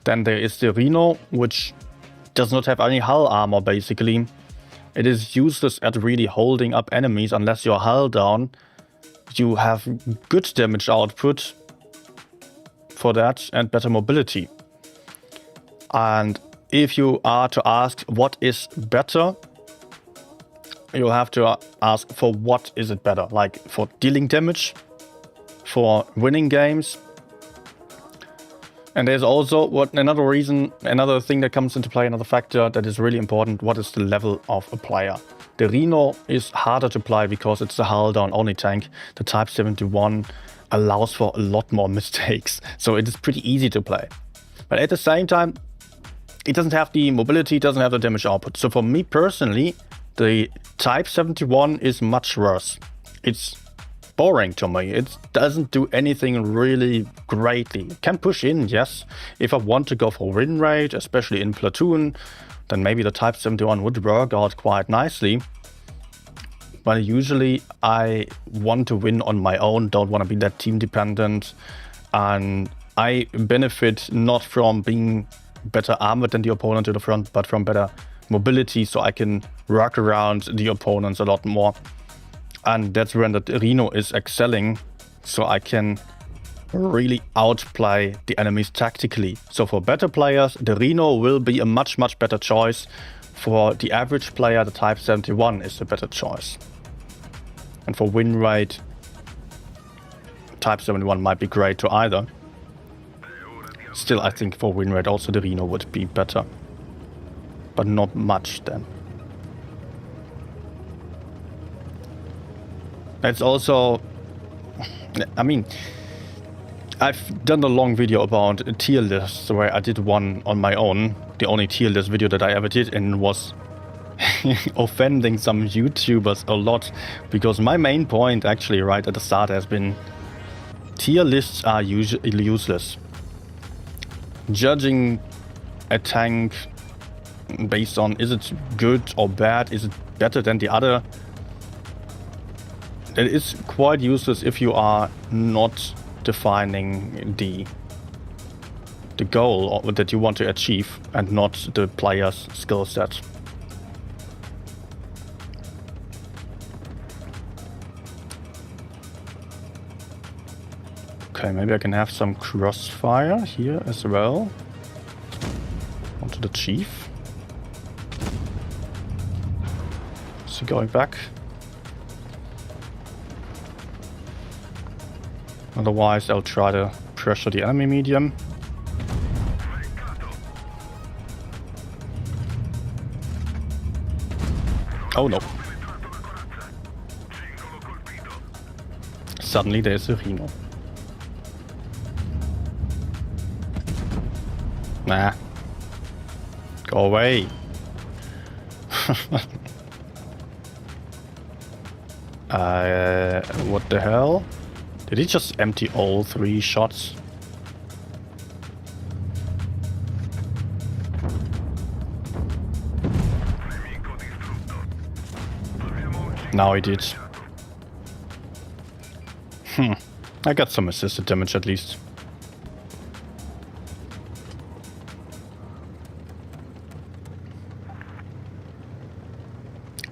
Then there is the Rhino, which does not have any hull armor basically. It is useless at really holding up enemies unless you're hull down. You have good damage output for that and better mobility. And if you are to ask what is better, you'll have to ask for what is it better, like for dealing damage, for winning games. And there's also another thing that comes into play, another factor that is really important. What is the level of a player? The Rhino is harder to play because it's a hull down only tank. The Type 71 allows for a lot more mistakes, so it is pretty easy to play. But at the same time, it doesn't have the mobility, doesn't have the damage output. So for me personally, the Type 71 is much worse. It's boring to me. It doesn't do anything really greatly. It can push in, yes. If I want to go for win rate, especially in platoon, then maybe the Type 71 would work out quite nicely. But usually I want to win on my own, don't want to be that team dependent. And I benefit not from being better armored than the opponent to the front, but from better mobility, so I can work around the opponents a lot more. And that's when the Rhino is excelling, so I can really outplay the enemies tactically. So for better players, the Rhino will be a much better choice. For the average player, the Type 71 is a better choice. And for win rate, Type 71 might be great to either. Still, I think for win rate also the Rhino would be better. But not much then. It's also... I mean, I've done a long video about tier lists where I did one on my own. The only tier list video that I ever did, and was offending some YouTubers a lot. Because my main point actually right at the start has been tier lists are useless. Judging a tank based on is it good or bad, is it better than the other, it is quite useless if you are not defining the goal that you want to achieve and not the player's skill set. Okay, maybe I can have some crossfire here as well. Onto the chief. Is he going back? Otherwise, I'll try to pressure the enemy medium. Oh no. Suddenly there's a Rhino. Nah. Go away. What the hell? Did he just empty all 3 shots? Now he did. I got some assisted damage at least.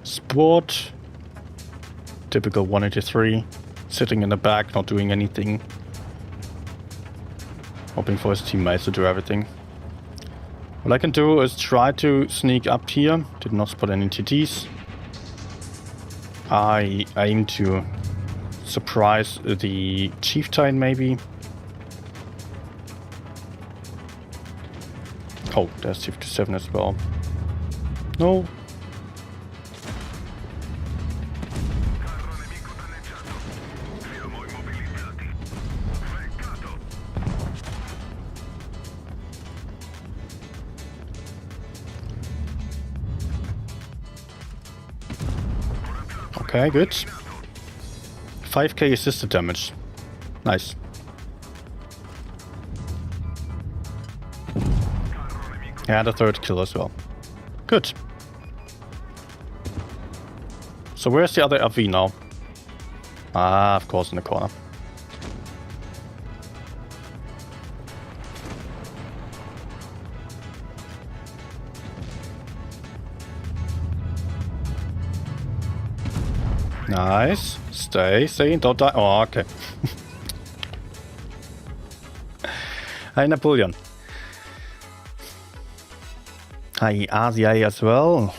Sport. Typical 183. Sitting in the back, not doing anything. Hoping for his teammates to do everything. What I can do is try to sneak up here. Did not spot any TTs. I aim to surprise the chieftain maybe. Oh, there's 57 as well. No. Okay, good. 5k assisted damage. Nice. Yeah, the 3rd kill as well. Good. So where's the other RV now? Ah, of course in the corner. Nice. Stay, don't die. Oh, okay. Hi, Napoleon. Hi, Asia as well.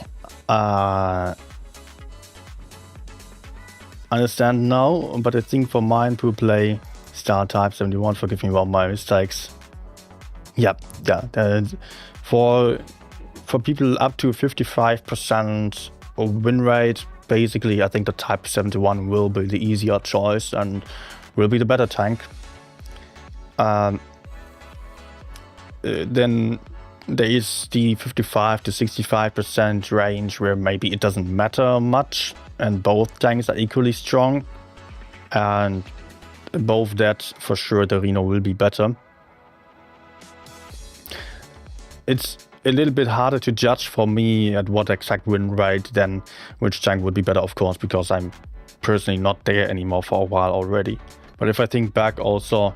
Understand now, but I think for mine to play Star Type 71, forgive me about my mistakes. Yeah. For people up to 55% win rate, basically I think the Type 71 will be the easier choice and will be the better tank. Then there is the 55 to 65% range where maybe it doesn't matter much and both tanks are equally strong, and above that for sure the Rhino will be better. It's a little bit harder to judge for me at what exact win rate than which tank would be better, of course, because I'm personally not there anymore for a while already. But if I think back also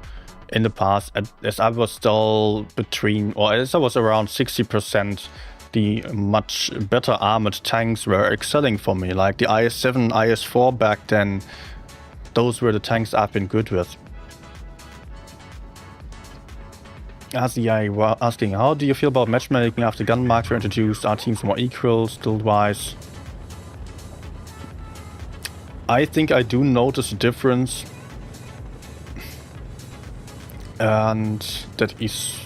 in the past, as I was still between, or as I was around 60%, the much better armored tanks were excelling for me, like the IS-7, IS-4 back then. Those were the tanks I've been good with. Asia asking, how do you feel about matchmaking after gun marks were introduced? Are teams more equal, skill-wise? I think I do notice a difference. And that is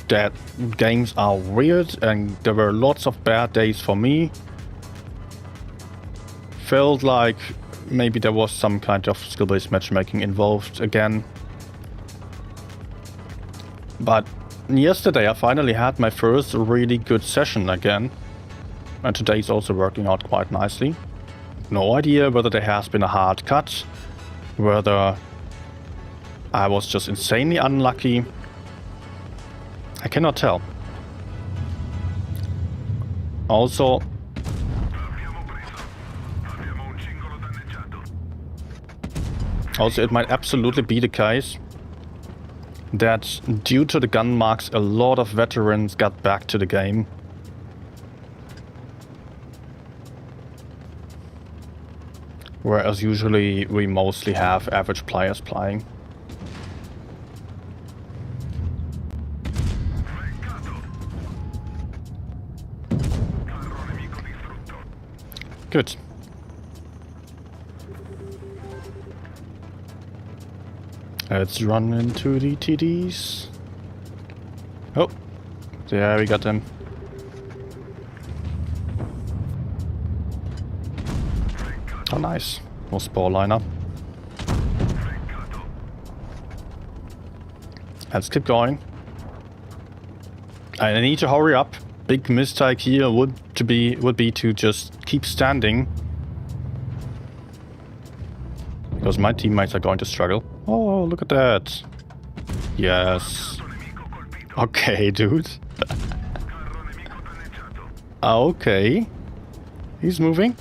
that games are weird and there were lots of bad days for me. Felt like maybe there was some kind of skill-based matchmaking involved again. But yesterday I finally had my first really good session again. And today is also working out quite nicely. No idea whether there has been a hard cut, whether I was just insanely unlucky. I cannot tell. Also, it might absolutely be the case that due to the gun marks a lot of veterans got back to the game. Whereas usually we mostly have average players playing. Good. Let's run into the TDs. Oh, yeah, we got them. Oh, nice. More spore liner. Let's keep going. I need to hurry up. Big mistake here would be to just keep standing, because my teammates are going to struggle. Oh, look at that. Yes. Okay, dude. Okay. He's moving.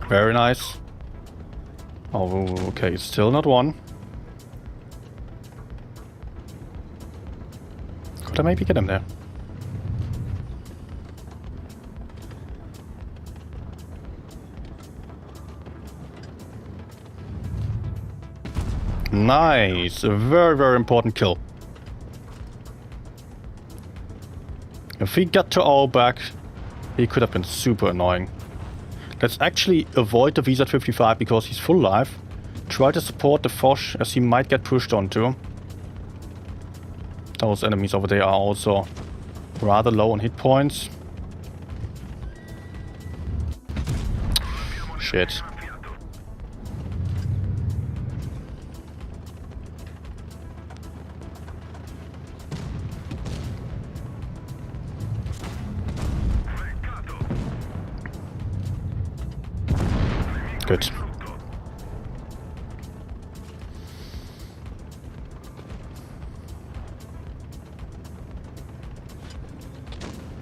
Very nice. Oh, okay, still not one. Could I maybe get him there? Nice! A very, very important kill. If he got to our back, he could have been super annoying. Let's actually avoid the VZ-55 because he's full life. Try to support the Foch as he might get pushed onto. Those enemies over there are also rather low on hit points. Shit. Good.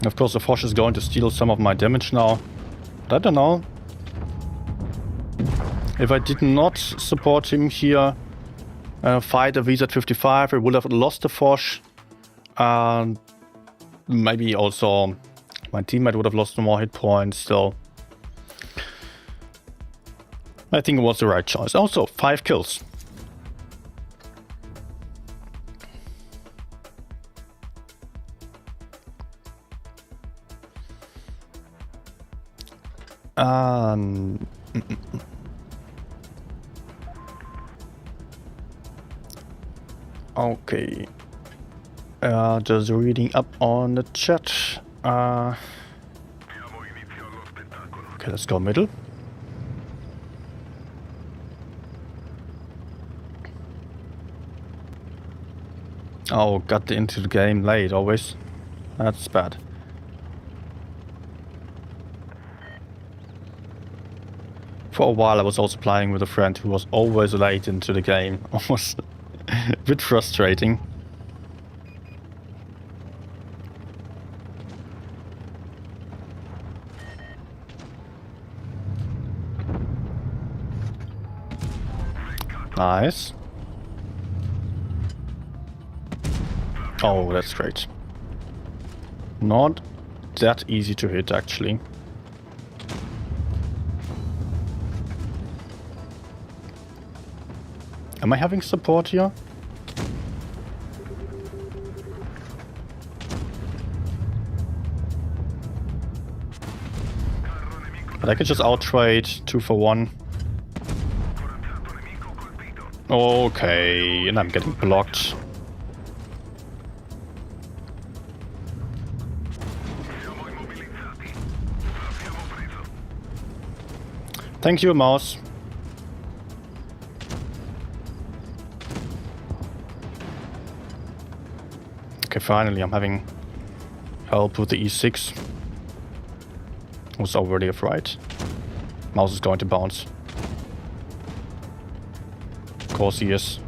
Of course, the Foch is going to steal some of my damage now. But I don't know. If I did not support him here, fight a VZ-55, I would have lost the Foch. The maybe also my teammate would have lost more hit points still. I think it was the right choice. Also, 5 kills. Okay. Just reading up on the chat. Okay, let's go middle. Oh, got into the game late always. That's bad. For a while I was also playing with a friend who was always late into the game. Almost a bit frustrating. Nice. Oh, that's great. Not that easy to hit, actually. Am I having support here? But I could just out-trade 2 for 1. Okay, and I'm getting blocked. Thank you, mouse. Okay, finally I'm having help with the E6. Was already afraid. Mouse is going to bounce. Of course he is.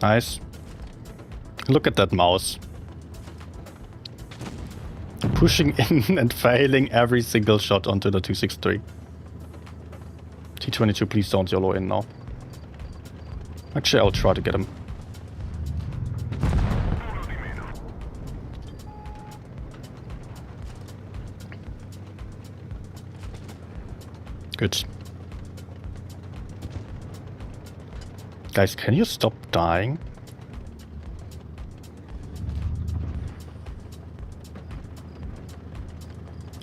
Nice. Look at that mouse. Pushing in and failing every single shot onto the 263. T22, please don't YOLO in now. Actually, I'll try to get him. Good. Guys, can you stop dying?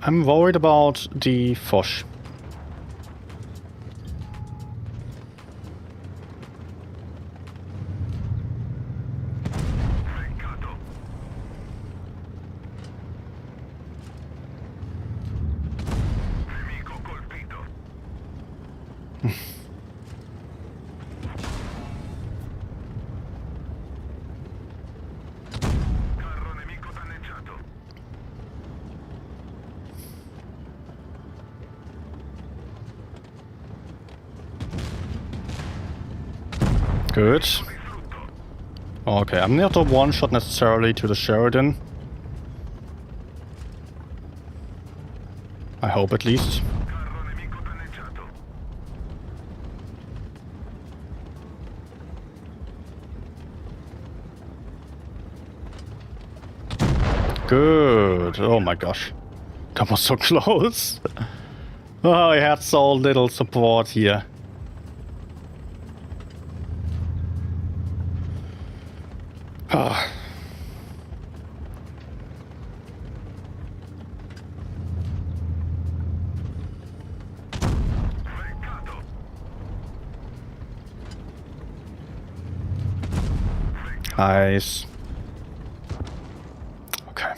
I'm worried about the Foch. Good. Okay, I'm not a one-shot necessarily to the Sheridan. I hope at least. Good. Oh my gosh. That was so close. Oh, I had so little support here. Nice. Okay.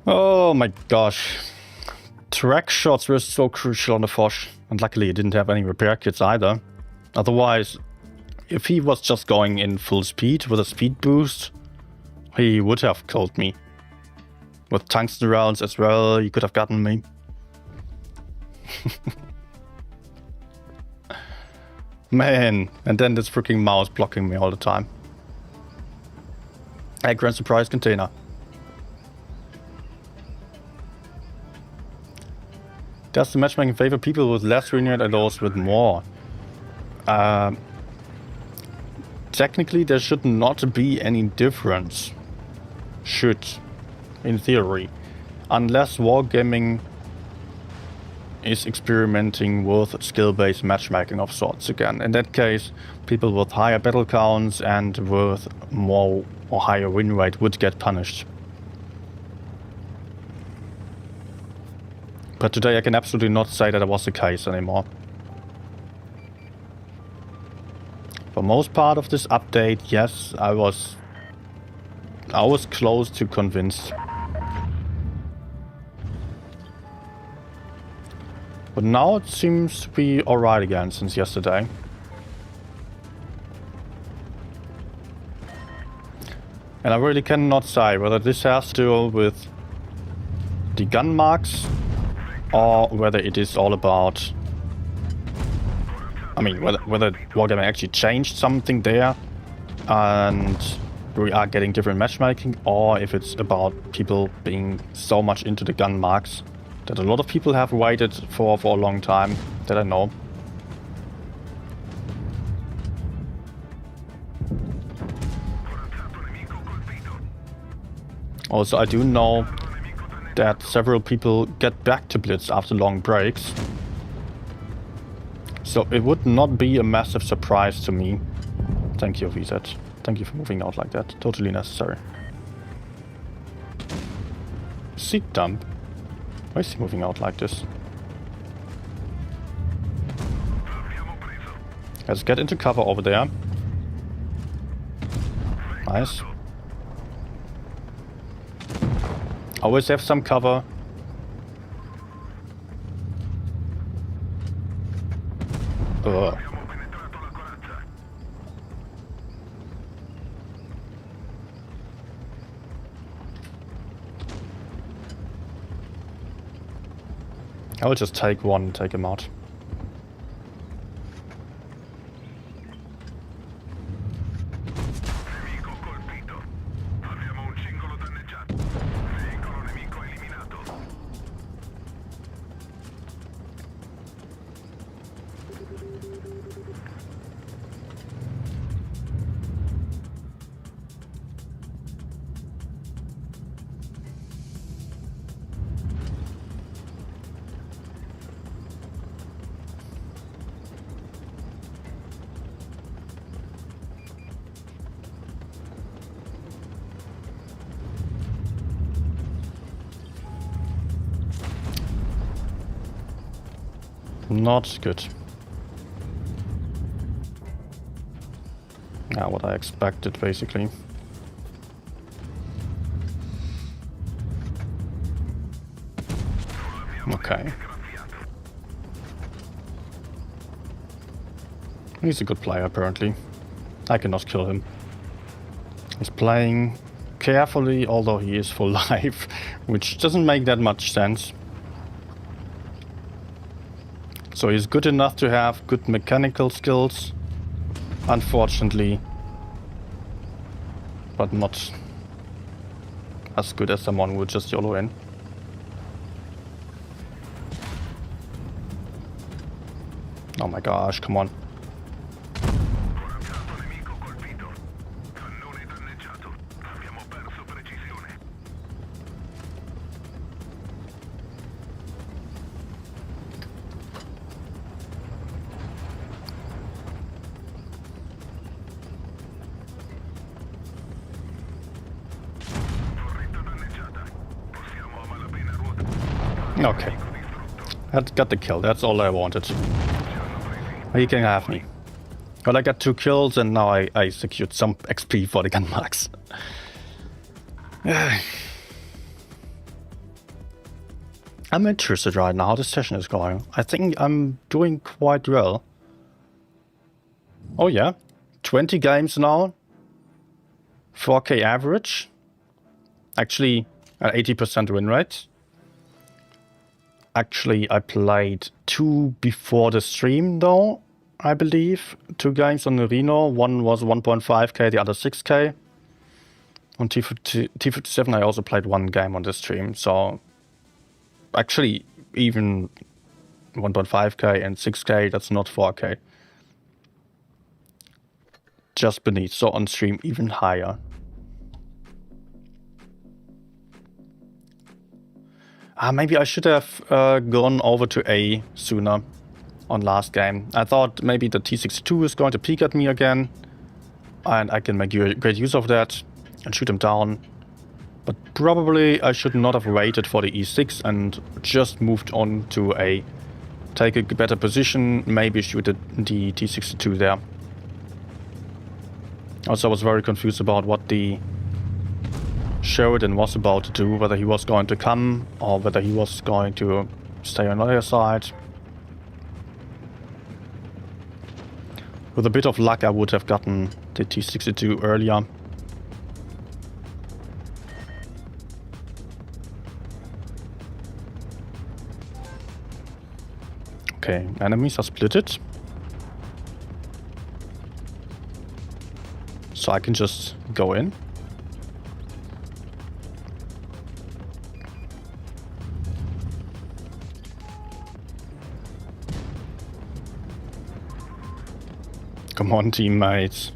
Oh my gosh. Track shots were so crucial on the Foch. And luckily he didn't have any repair kits either. Otherwise, if he was just going in full speed with a speed boost, he would have killed me. With tungsten rounds as well, he could have gotten me. Man, and then this freaking mouse blocking me all the time. Hey, grand surprise container. Does the matchmaking favor people with less win rate or those with more? Technically, there should not be any difference. Should, in theory. Unless Wargaming is experimenting with skill-based matchmaking of sorts again. In that case, people with higher battle counts and with more or higher win rate would get punished. But today I can absolutely not say that that was the case anymore. For most part of this update, yes, I was close to convinced. But now it seems to be alright again since yesterday. And I really cannot say whether this has to do with the gun marks or whether it is all about... I mean, whether Wargaming actually changed something there and we are getting different matchmaking, or if it's about people being so much into the gun marks that a lot of people have waited for a long time, that I know. Also, I do know that several people get back to Blitz after long breaks. So it would not be a massive surprise to me. Thank you, VZ. Thank you for moving out like that. Totally necessary. Seat dump. Why is he moving out like this? Let's get into cover over there. Nice. Always have some cover. Ugh. I will just take one and take him out. Not good. Yeah, what I expected, basically. Okay. He's a good player, apparently. I cannot kill him. He's playing carefully, although he is full life, which doesn't make that much sense. So he's good enough to have good mechanical skills, unfortunately, but not as good as someone who would just YOLO in. Oh my gosh, come on. Okay. That got the kill, that's all I wanted. He can have me. Well, I got 2 kills and now I secured some XP for the gun marks. I'm interested right now how this session is going. I think I'm doing quite well. Oh yeah, 20 games now. 4K average. Actually, at 80% win rate. Actually, I played 2 before the stream though, I believe. 2 games on the Reno. One was 1.5k, the other 6k. On T57 I also played 1 game on the stream, so... Actually, even 1.5k and 6k, that's not 4k. Just beneath, so on stream even higher. Maybe I should have gone over to A sooner on last game. I thought maybe the T-62 is going to peek at me again, and I can make great use of that and shoot him down. But probably I should not have waited for the E6 and just moved on to A. Take a better position, maybe shoot the T-62 there. Also, I was very confused about what the Sheridan was about to do, whether he was going to come or whether he was going to stay on the other side. With a bit of luck, I would have gotten the T-62 earlier. Okay, enemies are splitted. So I can just go in. Come on, teammates.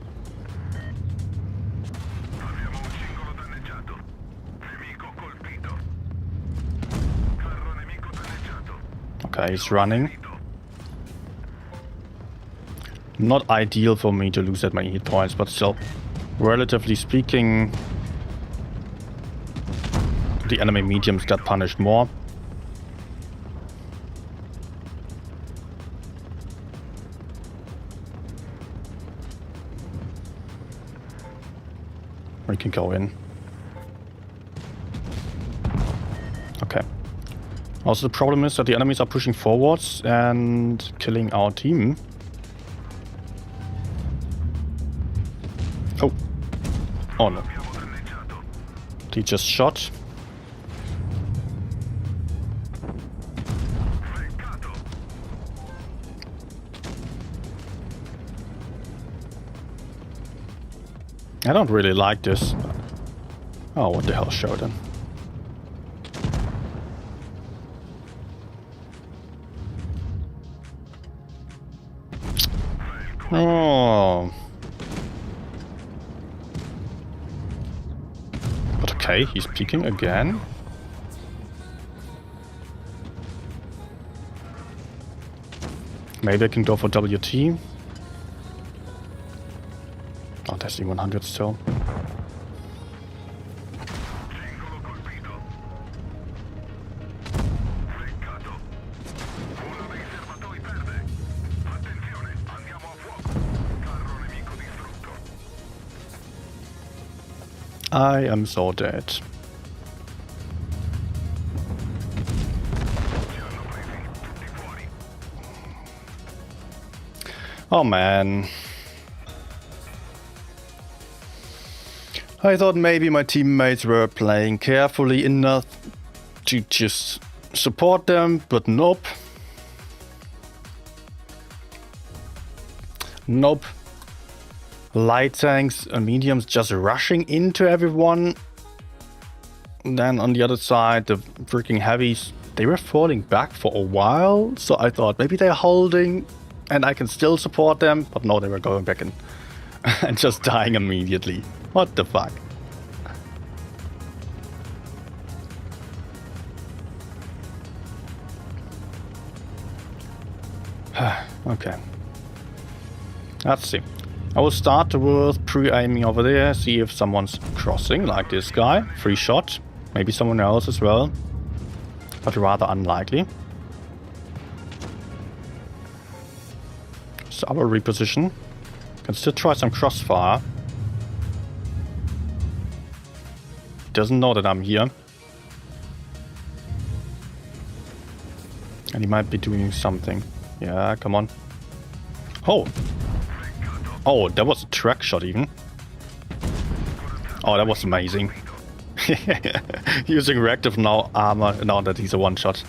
Abbiamo un singolo danneggiato. Nemico colpito. Carro nemico danneggiato. Okay, he's running. Not ideal for me to lose that many hit points, but still, relatively speaking, the enemy mediums got punished more. We can go in. Okay. Also, the problem is that the enemies are pushing forwards and killing our team. Oh. Oh no. He just shot. I don't really like this. Oh, what the hell, Sheridan? Oh. But okay, he's peeking again. Maybe I can go for WT. Oh, there's the 100 still. Singolo colpito. Peccato. Uno dei serbatoi perde. Attenzione, andiamo a fuoco. Carro nemico distrutto. I am so dead. Ci hanno presi tutti fuori. Oh man. I thought maybe my teammates were playing carefully enough to just support them, but nope. Nope. Light tanks and mediums just rushing into everyone. And then on the other side, the freaking heavies, they were falling back for a while. So I thought maybe they're holding and I can still support them. But no, they were going back in and just dying immediately. What the fuck? Okay. Let's see. I will start with pre-aiming over there, see if someone's crossing, like this guy. Free shot. Maybe someone else as well. But rather unlikely. So I will reposition. Can still try some crossfire. Doesn't know that I'm here. And he might be doing something. Yeah, come on. Oh! Oh, that was a track shot even. Oh, that was amazing. Using reactive now armor now that he's a one-shot.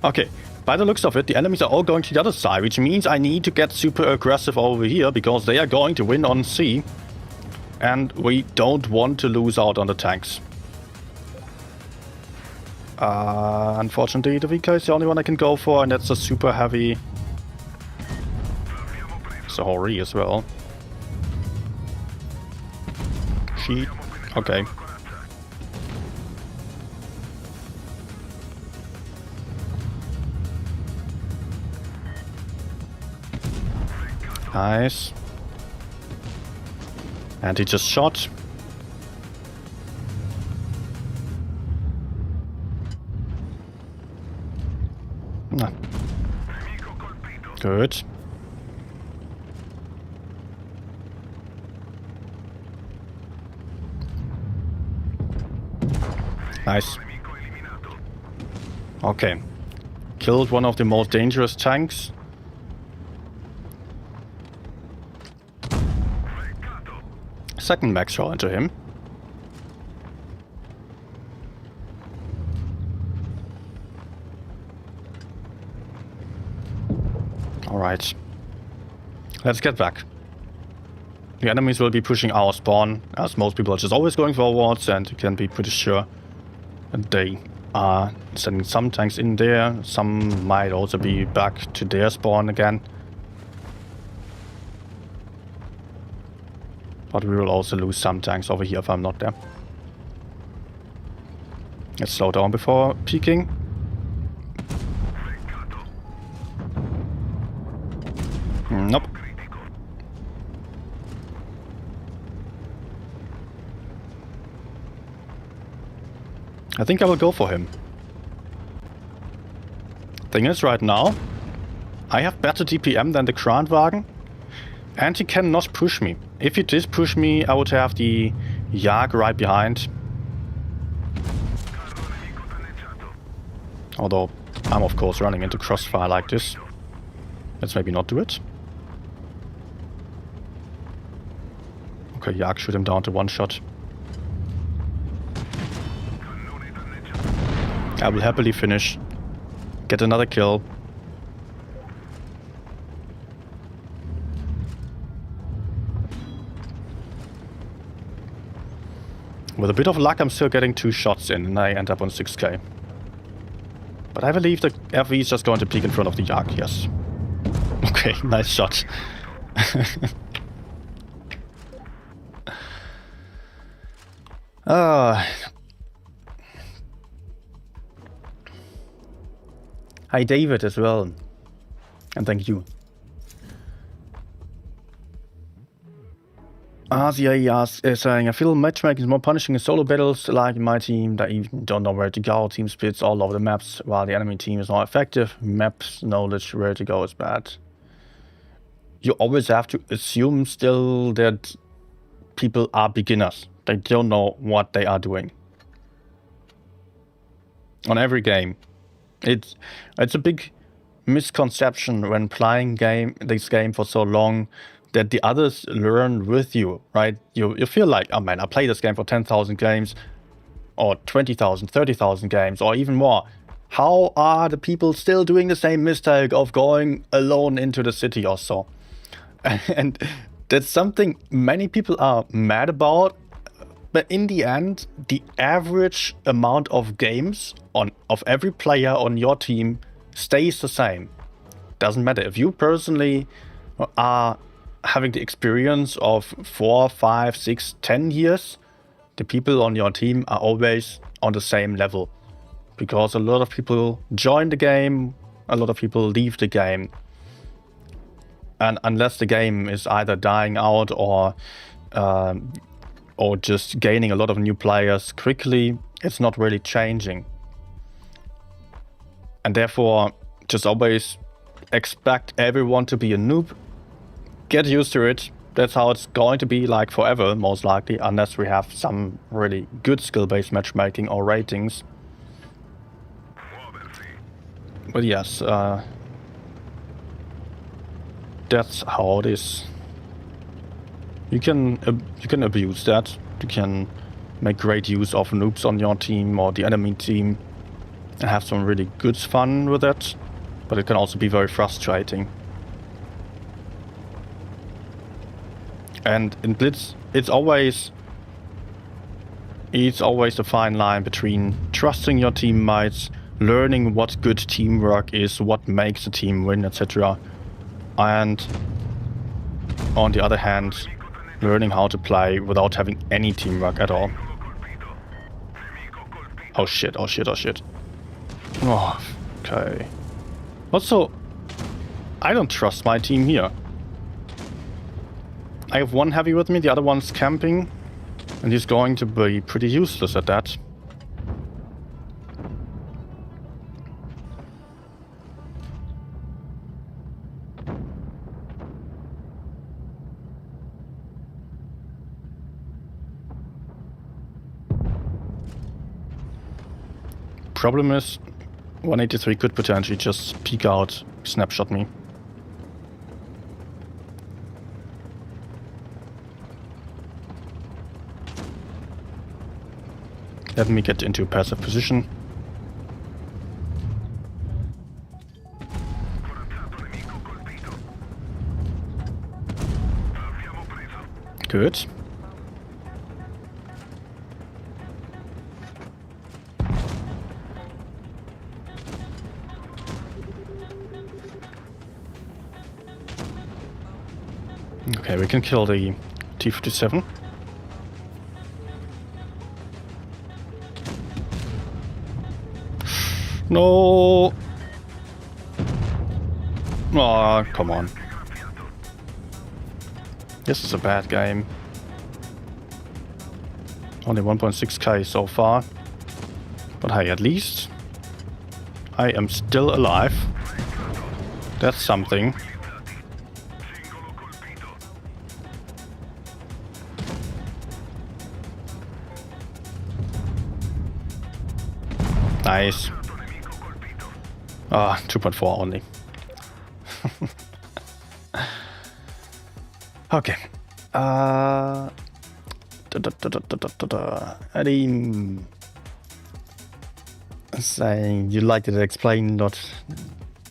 Okay, by the looks of it, the enemies are all going to the other side, which means I need to get super aggressive over here because they are going to win on C. And we don't want to lose out on the tanks. Unfortunately, the VK is the only one I can go for, and that's a super heavy Sahori as well. Sheet. Okay. Nice. And he just shot. Ah. Good. Nice. Okay. Killed one of the most dangerous tanks. Second max shot into him. Alright. Let's get back. The enemies will be pushing our spawn, as most people are just always going forwards, and you can be pretty sure that they are sending some tanks in there. Some might also be back to their spawn again. But we will also lose some tanks over here if I'm not there. Let's slow down before peeking. Nope. I think I will go for him. Thing is, right now, I have better DPM than the Kranwagen, and he cannot push me. If he did push me, I would have the Jag right behind. Although, I'm of course running into crossfire like this. Let's maybe not do it. Okay, Jag shoot him down to one shot. I will happily finish. Get another kill. With a bit of luck, I'm still getting 2 shots in, and I end up on 6k. But I believe the FV is just going to peek in front of the Jag, yes. Okay, nice shot. Hi David as well. And thank you. RZA is saying, I feel matchmaking is more punishing in solo battles like in my team that even don't know where to go. Team splits all over the maps while the enemy team is more effective. Maps knowledge where to go is bad. You always have to assume still that people are beginners. They don't know what they are doing. On every game. It's a big misconception when playing this game for so long that the others learn with you, right? You feel like, oh man, I play this game for 10,000 games or 20,000, 30,000 games or even more. How are the people still doing the same mistake of going alone into the city or so? And that's something many people are mad about. But in the end, the average amount of games of every player on your team stays the same. Doesn't matter if you personally are having the experience of 4, 5, 6, 10 years, the people on your team are always on the same level. Because a lot of people join the game, a lot of people leave the game. And unless the game is either dying out or just gaining a lot of new players quickly, it's not really changing. And therefore, just always expect everyone to be a noob. Get used to it. That's how it's going to be like forever, most likely, unless we have some really good skill-based matchmaking or ratings. But yes, that's how it is. You can abuse that. You can make great use of noobs on your team or the enemy team and have some really good fun with it. But it can also be very frustrating. And in Blitz, it's always It's always a fine line between trusting your teammates, learning what good teamwork is, what makes a team win, etc. And on the other hand, learning how to play without having any teamwork at all. Oh shit, oh shit, oh shit. Oh, okay. Also, I don't trust my team here. I have one heavy with me, the other one's camping. And he's going to be pretty useless at that. Problem is, 183 could potentially just peek out, snapshot me. Let me get into a passive position. Good. Okay, we can kill the T-57. No! Aw, come on. This is a bad game. Only 1.6k so far. But hey, at least I am still alive. That's something. Nice. Ah, 2.4 only. Okay. Eddie saying you liked it explained, not.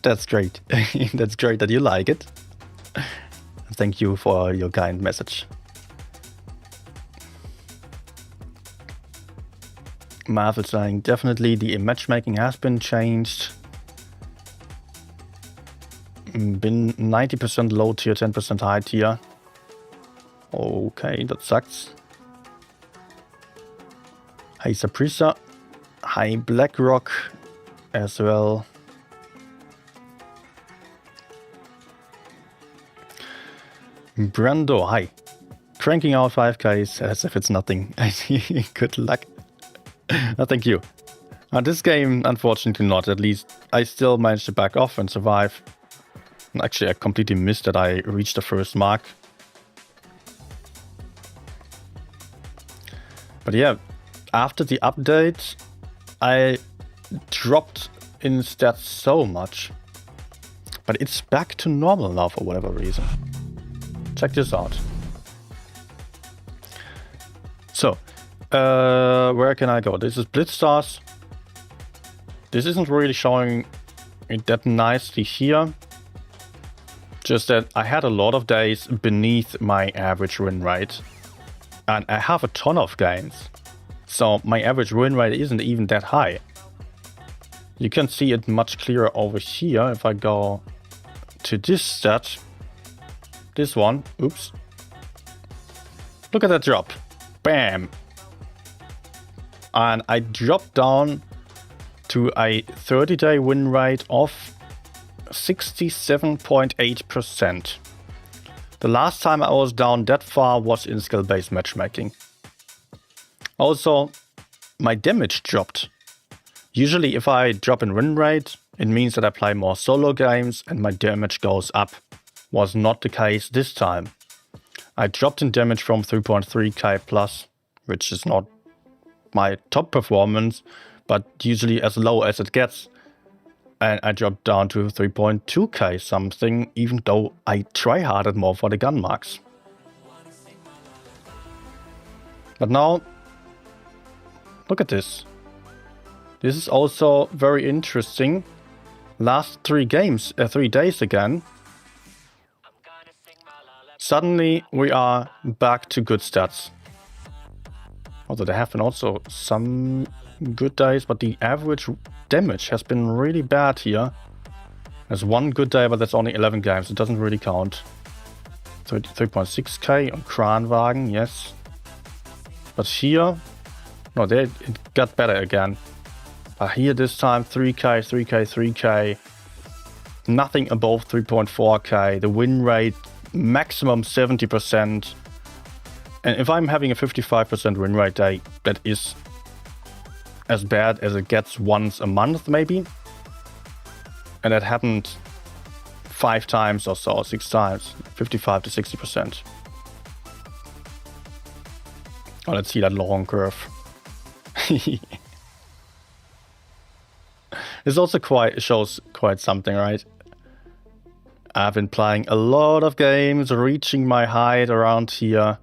That's great. That's great that you like it. Thank you for your kind message. Marvel saying definitely the matchmaking has been changed. Been 90% low tier, 10% high tier. Okay, that sucks. Hi Saprissa. Hi BlackRock as well. Brando, hi. Cranking out 5Ks as if it's nothing. Good luck. No, thank you. This game, unfortunately not. At least I still managed to back off and survive. Actually, I completely missed that I reached the first mark. But yeah, after the update, I dropped in stats so much. But it's back to normal now for whatever reason. Check this out. So, where can I go? This is Blitzstars. This isn't really showing it that nicely here. Just that I had a lot of days beneath my average win rate. And I have a ton of games. So my average win rate isn't even that high. You can see it much clearer over here if I go to this stat. This one. Oops. Look at that drop. Bam. And I dropped down to a 30-day win rate of 67.8%. The last time I was down that far was in skill-based matchmaking. Also, my damage dropped. Usually if I drop in win rate, it means that I play more solo games and my damage goes up. Was not the case this time. I dropped in damage from 3.3k plus, which is not my top performance, but usually as low as it gets. And I dropped down to 3.2k something, even though I tryharded more for the gun marks. But now, look at this. This is also very interesting. Last 3 days again. Suddenly we are back to good stats. Although there have been also some good days, but the average damage has been really bad here. There's one good day, but that's only 11 games. It doesn't really count. 3.6k on Kranwagen, yes. But here, no, there it got better again. But here this time, 3k, 3k, 3k. Nothing above 3.4k. The win rate, maximum 70%. And if I'm having a 55% win rate day, that is as bad as it gets once a month, maybe. And that happened 5 times or so, 6 times, 55 to 60%. Oh, let's see that long curve. This also shows quite something, right? I've been playing a lot of games, reaching my height around here.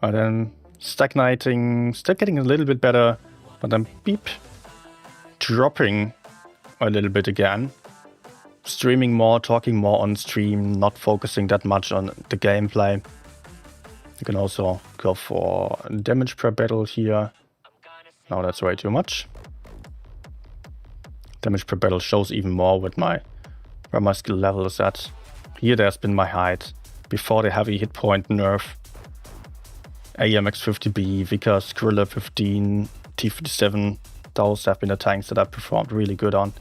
And then stagnating, still getting a little bit better, but then beep, dropping a little bit again. Streaming more, talking more on stream, not focusing that much on the gameplay. You can also go for damage per battle here. No, that's way too much. Damage per battle shows even more with where my skill level is at. Here there's been my height before the heavy hit point nerf. AMX 50B, Vickers, Gorilla 15, T57. Those have been the tanks that I've performed really good on.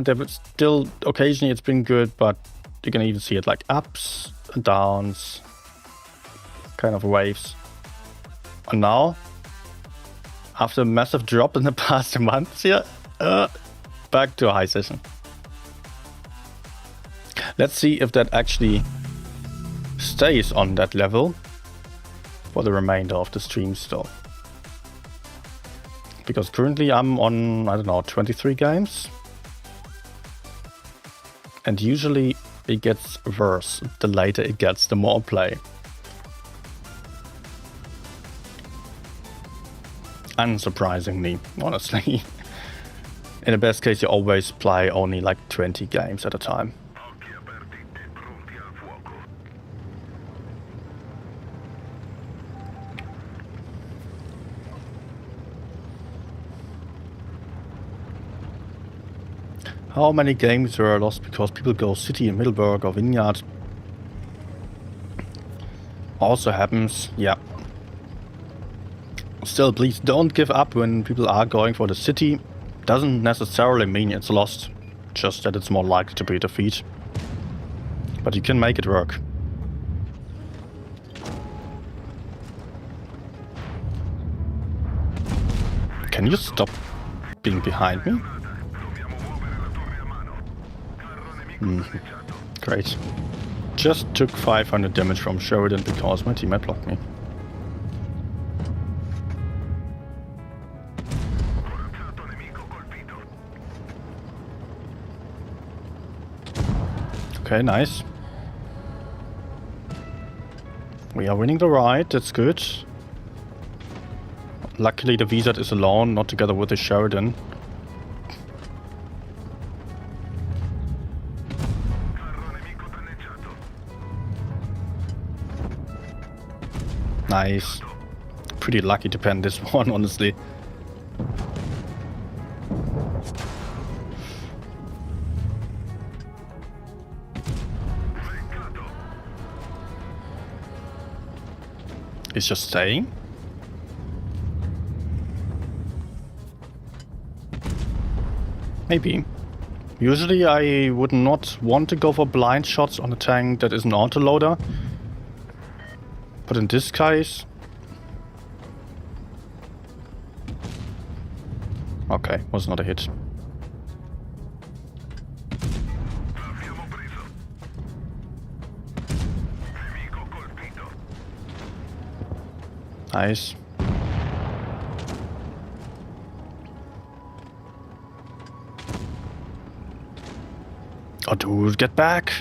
There was still occasionally it's been good, but you can even see it like ups and downs, kind of waves. And now, after a massive drop in the past months here, back to a high session. Let's see if that actually stays on that level for the remainder of the stream still. Because currently I'm on, I don't know, 23 games. And usually it gets worse. The later it gets, the more play. Unsurprisingly, honestly. In the best case, you always play only like 20 games at a time. How many games were lost because people go City in Middleburg or Vineyard? Also happens, yeah. Still, please don't give up when people are going for the City. Doesn't necessarily mean it's lost, just that it's more likely to be a defeat. But you can make it work. Can you stop being behind me? Great. Just took 500 damage from Sheridan because my teammate blocked me. Okay, nice. We are winning the ride, that's good. Luckily the VZ is alone, not together with the Sheridan. Nice. Pretty lucky to pen this one, honestly. He's just staying. Maybe. Usually I would not want to go for blind shots on a tank that is an autoloader. But in this case... Okay, was not a hit. Nice. Oh dude, get back!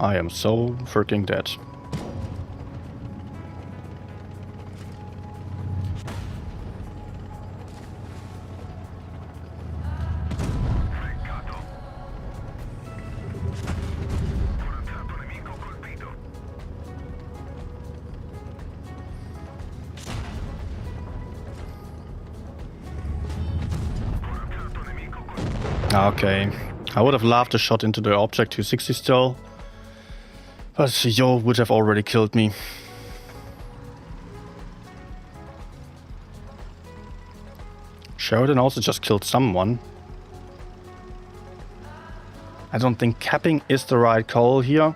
I am so freaking dead. Okay. I would have loved a shot into the object 260 still. But Yo would have already killed me. Sheridan also just killed someone. I don't think capping is the right call here.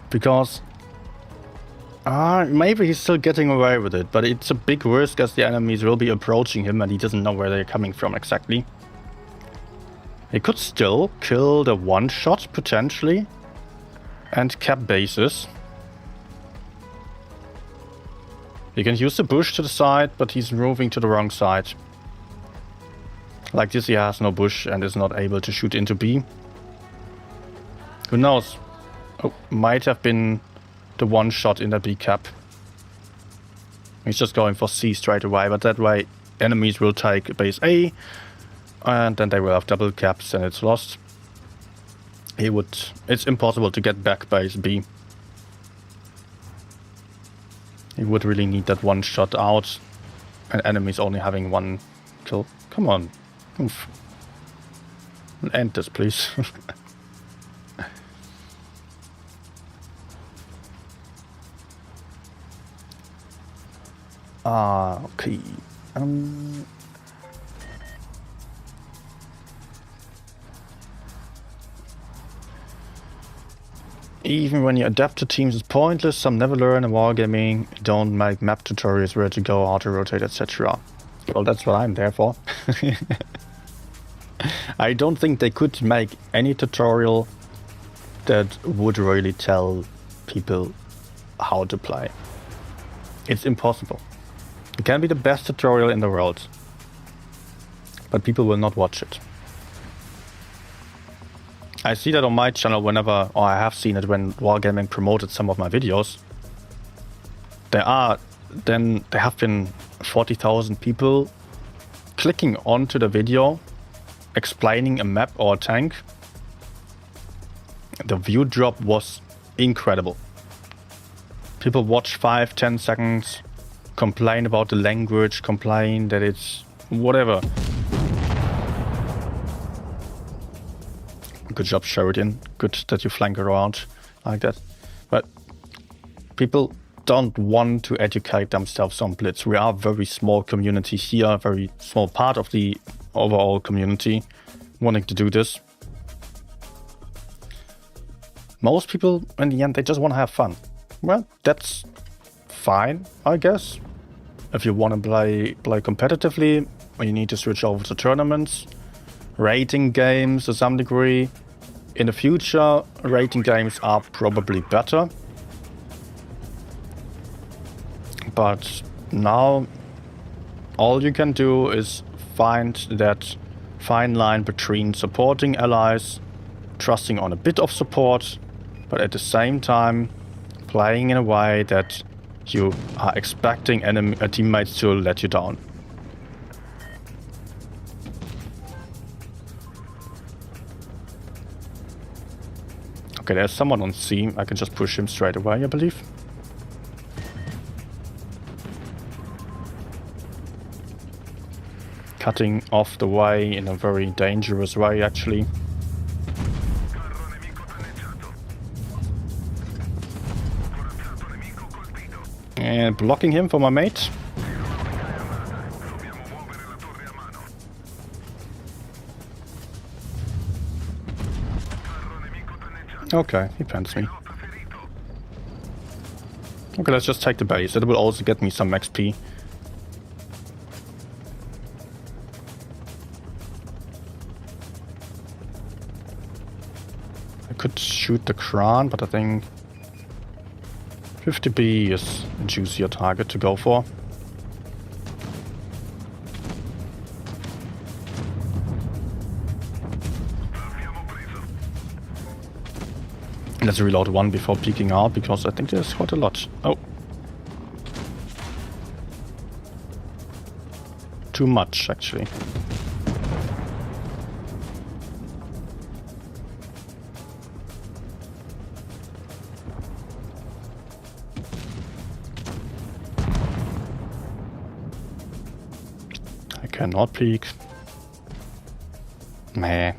Because... maybe he's still getting away with it, but it's a big risk as the enemies will be approaching him and he doesn't know where they're coming from exactly. He could still kill the one shot, potentially, and cap bases. He can use the bush to the side, but he's moving to the wrong side. Like this, he has no bush and is not able to shoot into B. Who knows? Oh, might have been the one shot in the B cap. He's just going for C straight away, but that way enemies will take base A, and then they will have double caps and it's lost. It's impossible to get back base B. He would really need that one shot out, and enemies only having one kill. Come on. Oof. End this, please. Okay. Even when you adapt to teams, it's pointless. Some never learn in wargaming. Don't make map tutorials where to go, how to rotate, etc. Well, that's what I'm there for. I don't think they could make any tutorial that would really tell people how to play. It's impossible. It can be the best tutorial in the world, but people will not watch it. I see that on my channel whenever, or I have seen it when Wargaming promoted some of my videos. There have been 40,000 people clicking onto the video, explaining a map or a tank. The view drop was incredible. People watch 5-10 seconds, complain about the language, complain that it's whatever. Good job, Sheridan. Good that you flank around like that. But people don't want to educate themselves on Blitz. We are a very small community here, a very small part of the overall community wanting to do this. Most people, in the end, they just want to have fun. Well, that's fine, I guess. If you want to play competitively, you need to switch over to tournaments, rating games to some degree. In the future, rating games are probably better. But now, all you can do is find that fine line between supporting allies, trusting on a bit of support, but at the same time, playing in a way that you are expecting teammates to let you down. Okay, there's someone on C. I can just push him straight away, I believe. Cutting off the way in a very dangerous way, actually. And blocking him for my mate. Okay, he pants me. Okay, let's just take the base. That will also get me some XP. I could shoot the Kran, but I think 50B is a juicier target to go for. Let's reload one before peeking out, because I think there's quite a lot. Oh. Too much, actually. I cannot peek. Meh.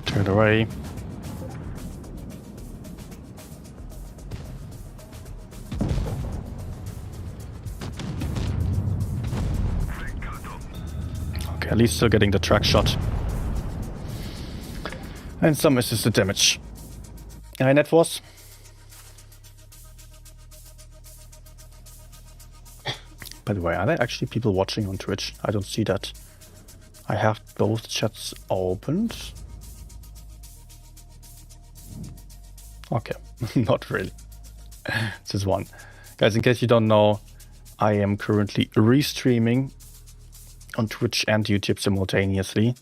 Turn away. Okay, at least still getting the track shot. And some assisted damage. And that was... By the way, are there actually people watching on Twitch? I don't see that. I have both chats opened. Okay, not really. Just one. Guys, in case you don't know, I am currently restreaming on Twitch and YouTube simultaneously.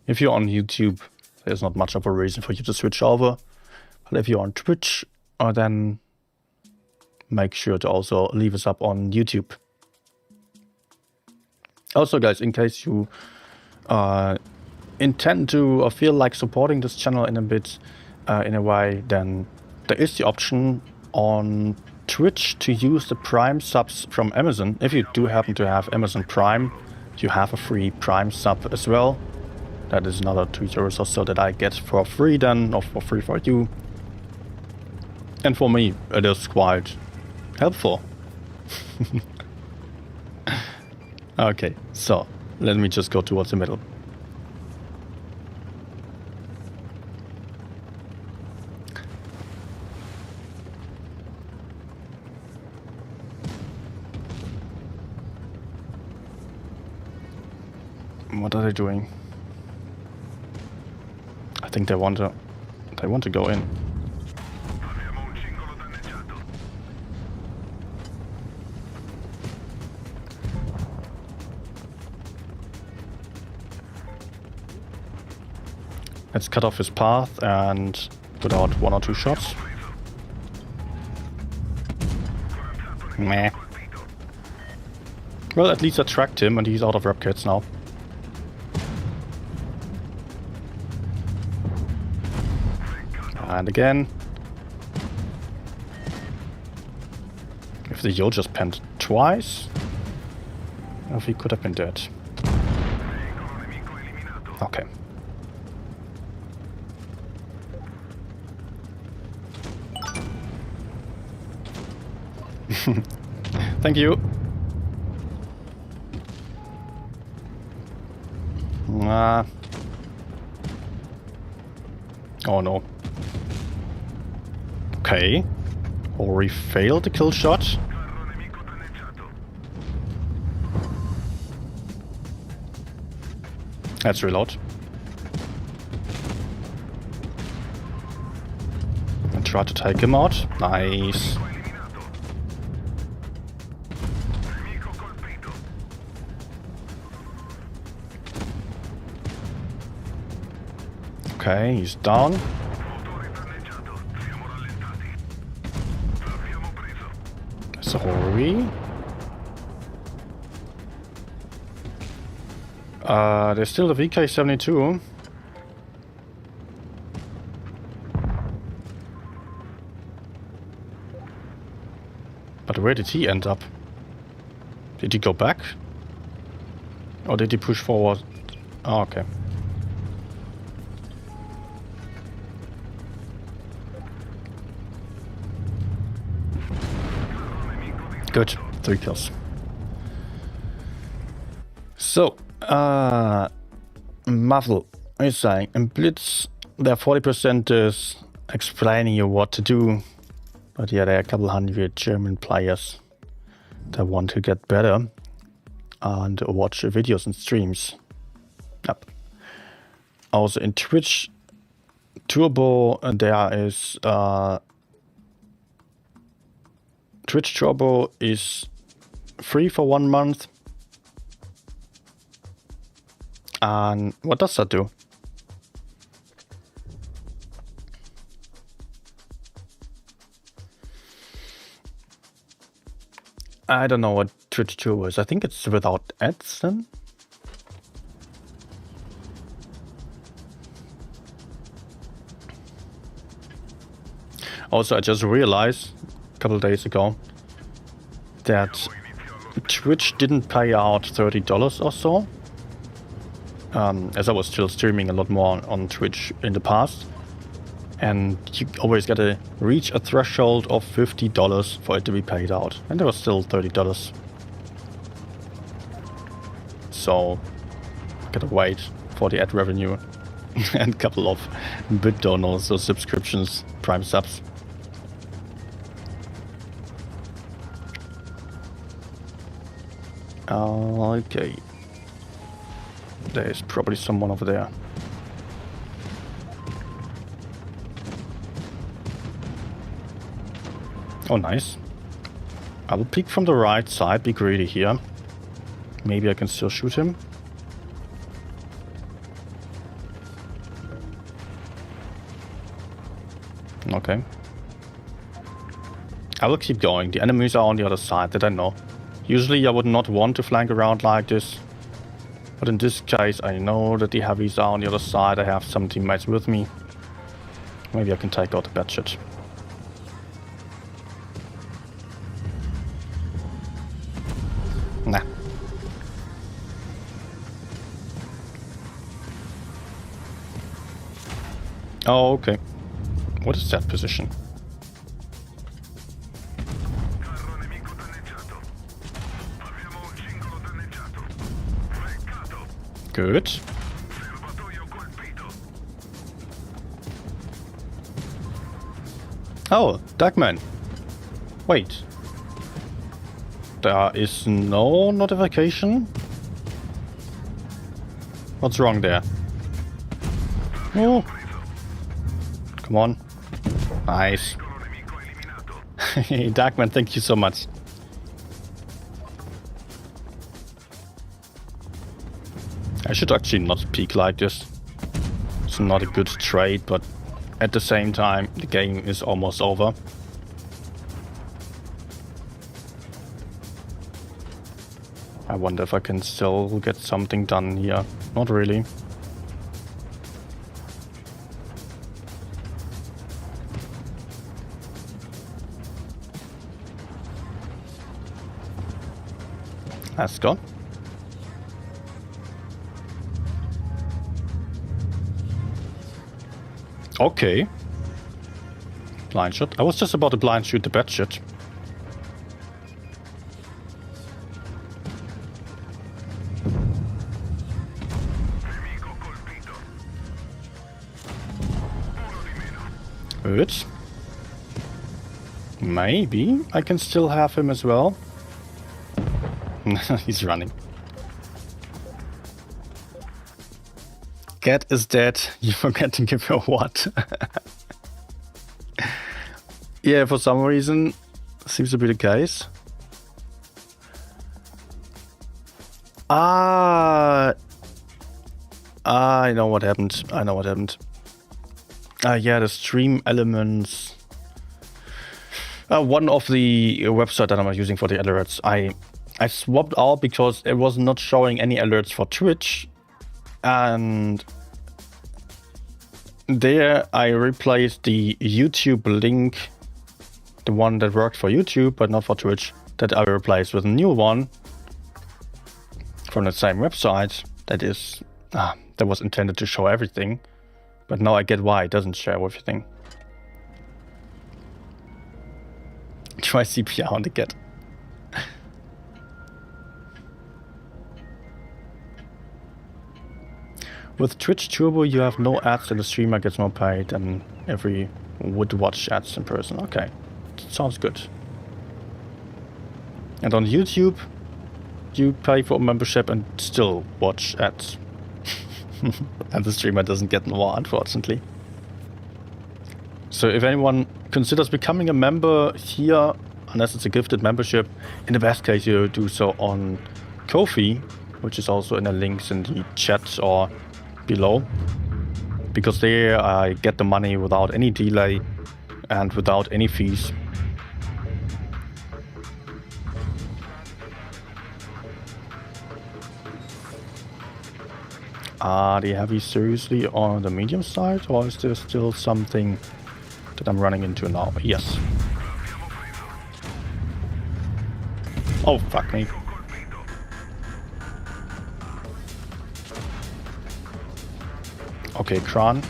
If you're on YouTube, there's not much of a reason for you to switch over. But if you're on Twitch, then make sure to also leave us up on YouTube. Also, guys, in case you intend to or feel like supporting this channel in a bit, in a way, then there is the option on Twitch to use the Prime subs from Amazon. If you do happen to have Amazon Prime, you have a free Prime sub as well. That is another €2 or so that I get for free then, or for free for you. And for me, it is quite helpful. Okay, so let me just go towards the middle. What are they doing? I think they want to go in. Let's cut off his path and put out 1 or 2 shots. Meh. Well, at least I tracked him and he's out of rep kits now. And again. If the Yo just penned twice, if he could have been dead. Okay. Thank you. Oh no. Okay. Ori failed the kill shot. Let's reload. And try to take him out. Nice. Okay, he's down. Sorry. There's still the VK-72. But where did he end up? Did he go back? Or did he push forward? Oh, okay. Good. 3 kills. So, Muffle is saying, in Blitz, there are 40% is explaining you what to do. But yeah, there are a couple hundred German players that want to get better and watch videos and streams. Yep. Also in Twitch Turbo, there is Twitch Turbo is free for 1 month. And what does that do? I don't know what Twitch Turbo is. I think it's without ads then. Also, I just realized a couple of days ago that Twitch didn't pay out $30 or so as I was still streaming a lot more on Twitch in the past. And you always gotta reach a threshold of $50 for it to be paid out. And there was still $30. So, gotta wait for the ad revenue and a couple of bit donors or subscriptions, Prime subs. Okay. There's probably someone over there. Oh, nice. I will peek from the right side, be greedy here. Maybe I can still shoot him. Okay. I will keep going. The enemies are on the other side, that I know. Usually I would not want to flank around like this. But in this case, I know that the heavies are on the other side. I have some teammates with me. Maybe I can take out the bad shit. Nah. Oh, okay. What is that position? Carro nemico danneggiato. Abbiamo un singolo danneggiato. Beccato. Good. Serbatoio colpito. Oh, Darkman. Wait. There is no notification? What's wrong there? Oh. Come on. Nice. Piccolo nemico eliminato. Hey, Darkman, thank you so much. I should actually not peek like this. It's not a good trade, but at the same time, the game is almost over. I wonder if I can still get something done here. Not really. Let's go. Okay. Blind shot. I was just about to blind shoot the bad shit. Nemico colpito. Uno di meno. Good. Maybe I can still have him as well. He's running. Cat is dead. You forget to give her what? Yeah, for some reason, seems to be the case. I know what happened. I know what happened. Yeah, the stream elements. One of the website that I'm using for the alerts, I swapped out because it was not showing any alerts for Twitch, and there I replaced the YouTube link, the one that worked for YouTube but not for Twitch, that I replaced with a new one from the same website that is that was intended to show everything, but now I get why it doesn't show everything. Try CPR on the cat. With Twitch Turbo, you have no ads and the streamer gets more paid than every would watch ads in person. Okay, sounds good. And on YouTube, you pay for a membership and still watch ads. And the streamer doesn't get more, unfortunately. So if anyone considers becoming a member here, unless it's a gifted membership, in the best case you do so on Kofi, which is also in the links in the chat or below, because there I get the money without any delay and without any fees. Are the heavy seriously on the medium side, or is there still something that I'm running into now? Yes. Oh, fuck me. Okay, Kran.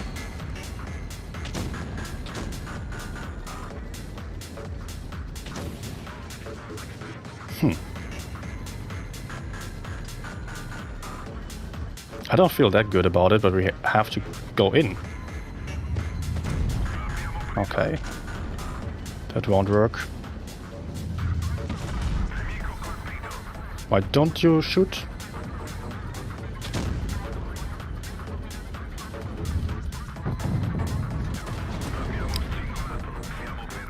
I don't feel that good about it, but we have to go in. Okay. That won't work. Why don't you shoot?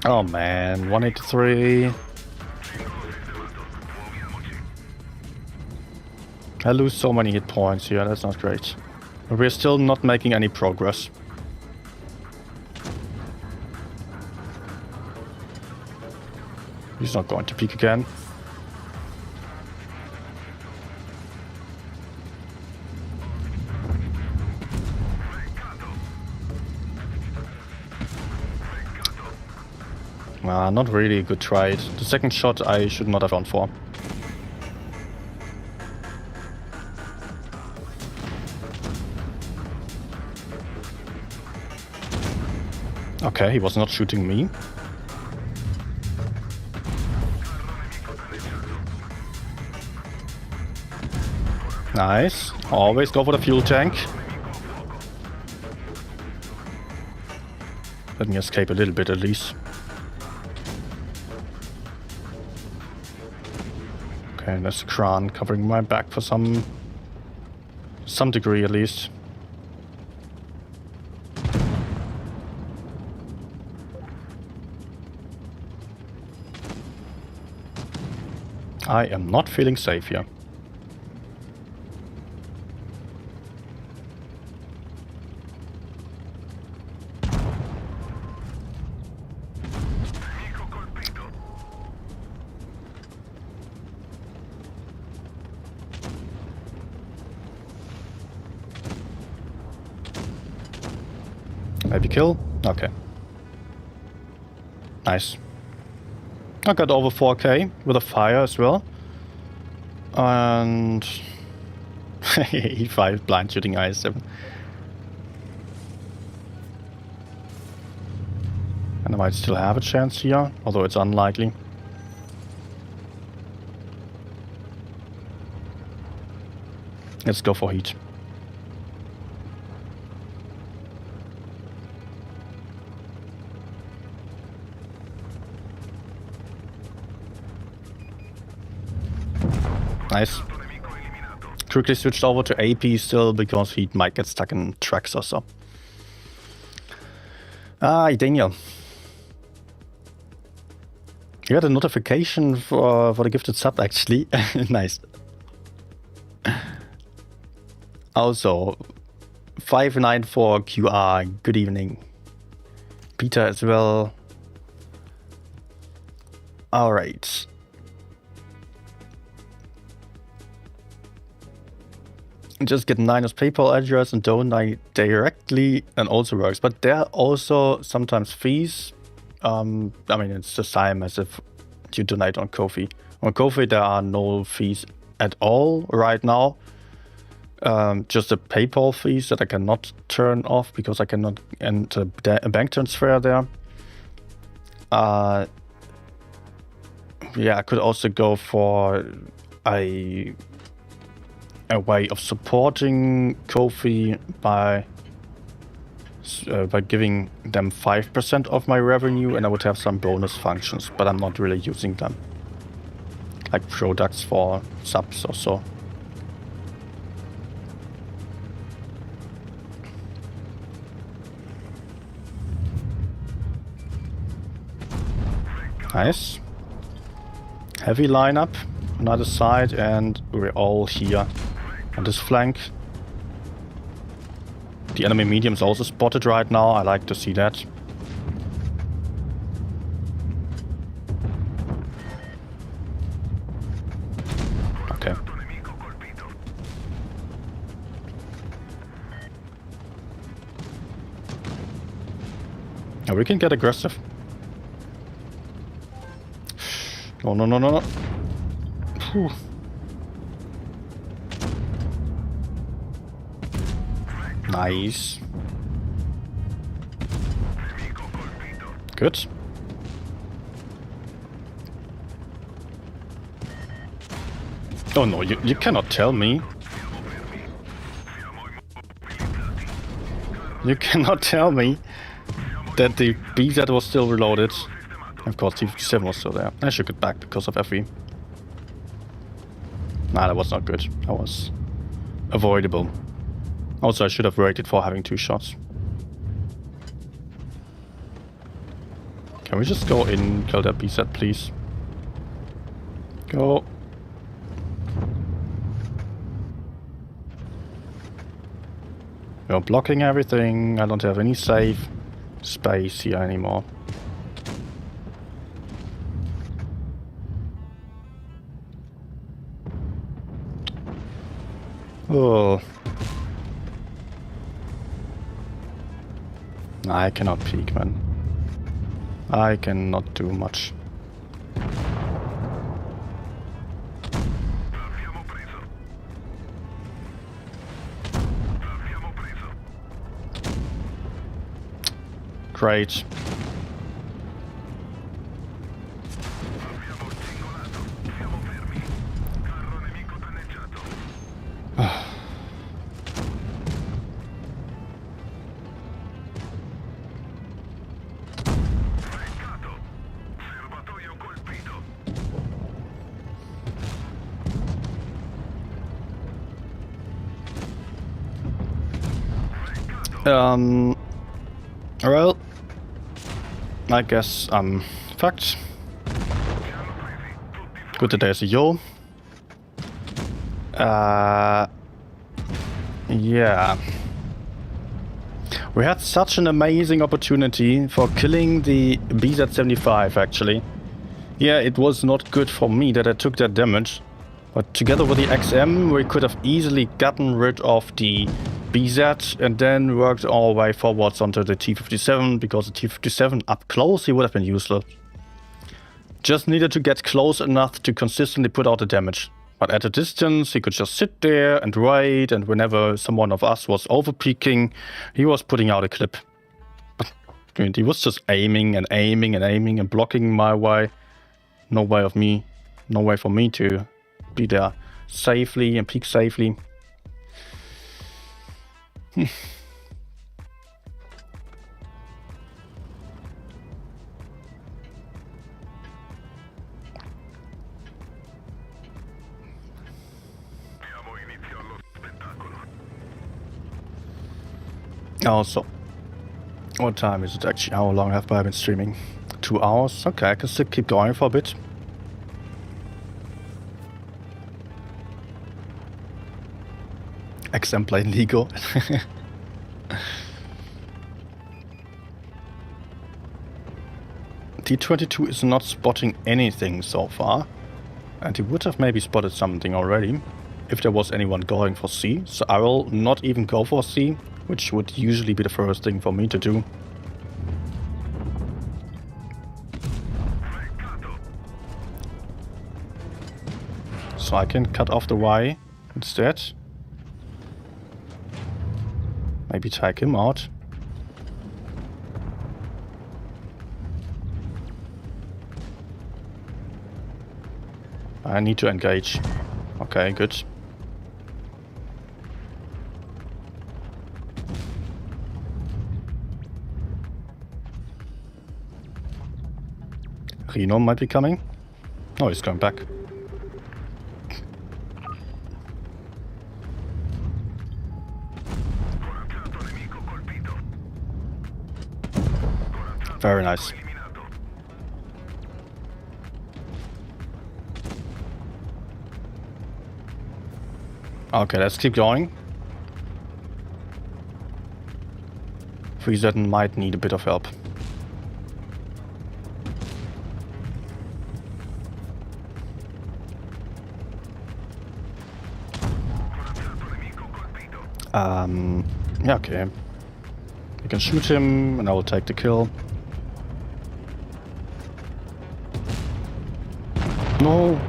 Oh man, 183. I lose so many hit points here, that's not great. But we're still not making any progress. He's not going to peek again. Not really a good try. The second shot I should not have gone for. Okay, he was not shooting me. Nice. Always go for the fuel tank. Let me escape a little bit at least. Okay, there's Kran covering my back for some degree at least. I am not feeling safe here. Maybe kill? Okay. Nice. I got over 4k with a fire as well. And E5 blind shooting I7. And I might still have a chance here, although it's unlikely. Let's go for heat. Nice. Quickly switched over to AP still because he might get stuck in tracks or so. Ah, Daniel. You got a notification for the gifted sub actually. Nice. Also, 594QR, good evening. Peter as well. Alright. Just get Niner's PayPal address and donate directly and also works. But there are also sometimes fees. I mean, it's the same as if you donate on Kofi. On Kofi, there are no fees at all right now. Just the PayPal fees that I cannot turn off because I cannot enter a bank transfer there. Yeah, I could also go for a way of supporting Kofi by giving them 5% of my revenue, and I would have some bonus functions, but I'm not really using them. Like products for subs or so. Nice. Heavy lineup on either side, and we're all here on this flank. The enemy medium is also spotted right now. I like to see that. Okay. Now we can get aggressive. No, no, no, no, no. Whew. Nice. Good. Oh no, you cannot tell me. You cannot tell me that the BZ was still reloaded. Of course, T-57 was still there. I should get back because of FV. Nah, that was not good. That was avoidable. Also, I should have waited for having 2 shots. Can we just go in, kill that BZ, please? Go. You're blocking everything. I don't have any safe space here anymore. Oh. I cannot peek, man. I cannot do much. Great. Well, I guess I'm fucked. Good that there's a yo. Yeah. We had such an amazing opportunity for killing the BZ-75, actually. Yeah, it was not good for me that I took that damage. But together with the XM, we could have easily gotten rid of the BZ and then worked our way forwards onto the T-57, because the T-57 up close, he would have been useless. Just needed to get close enough to consistently put out the damage. But at a distance, he could just sit there and wait, and whenever someone of us was overpeaking, he was putting out a clip. But he was just aiming and aiming and aiming and blocking my way. No way for me to be there safely and peek safely. Also, what time is it actually? How long have I been streaming? 2 hours? Okay, I can still keep going for a bit. XM playing Lego. T22 is not spotting anything so far. And he would have maybe spotted something already if there was anyone going for C. So I will not even go for C, which would usually be the first thing for me to do. So I can cut off the Y instead. Maybe take him out. I need to engage. Okay, good. Rino might be coming. Oh, he's going back. Very nice. Okay, let's keep going. 3Z might need a bit of help. Yeah, okay. You can shoot him and I will take the kill. No!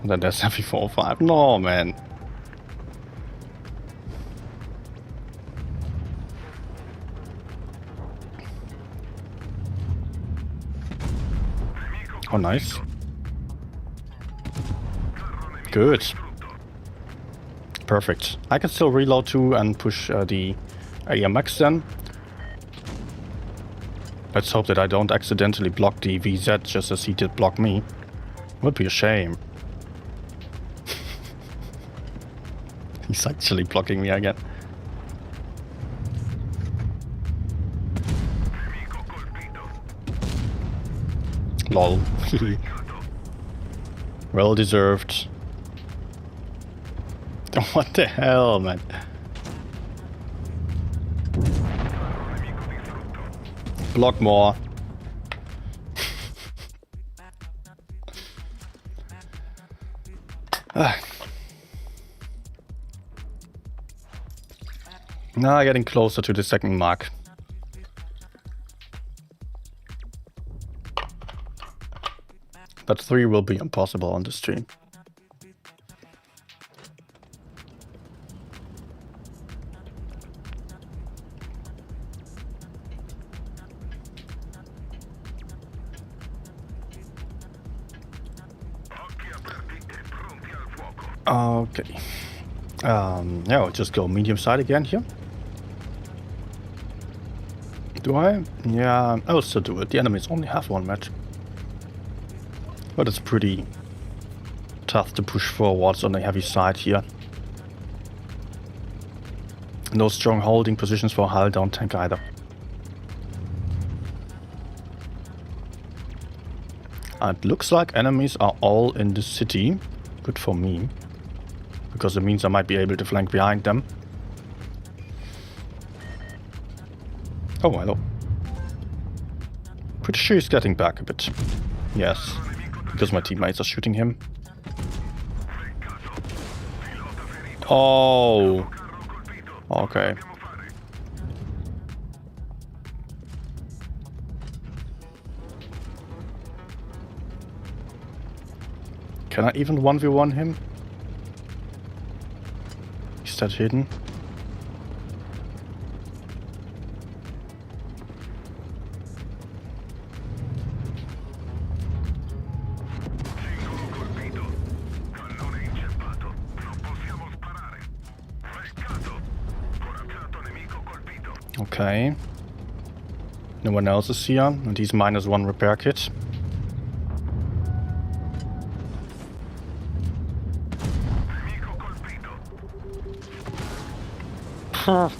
Then there's heavy 4-5. No, man. Oh, nice. Good. Perfect. I can still reload too and push the AMX then. Let's hope that I don't accidentally block the VZ just as he did block me. Would be a shame. He's actually blocking me again. Lol. Well deserved. What the hell, man? Block more. Now getting closer to the second mark. But 3 will be impossible on the stream. Okay. Yeah, I'll just go medium side again here. Do I? Yeah, I'll still do it. The enemies only have 1 match. But it's pretty tough to push forwards on the heavy side here. No strong holding positions for Hull don't tank either. It looks like enemies are all in the city. Good for me. Because it means I might be able to flank behind them. Oh, hello. Pretty sure he's getting back a bit. Yes. Because my teammates are shooting him. Oh. Okay. Can I even 1v1 him? Is that hidden? Okay. No one else is here, and he's -1 repair kit. Huh.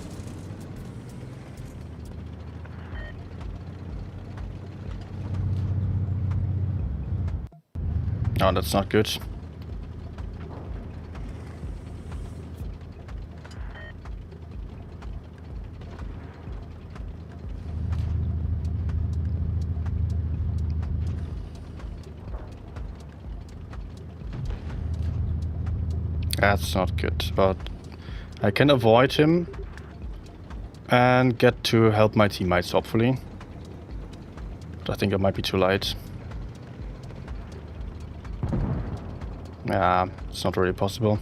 Oh, that's not good. That's not good, but I can avoid him and get to help my teammates, hopefully. But I think it might be too late. Yeah, it's not really possible.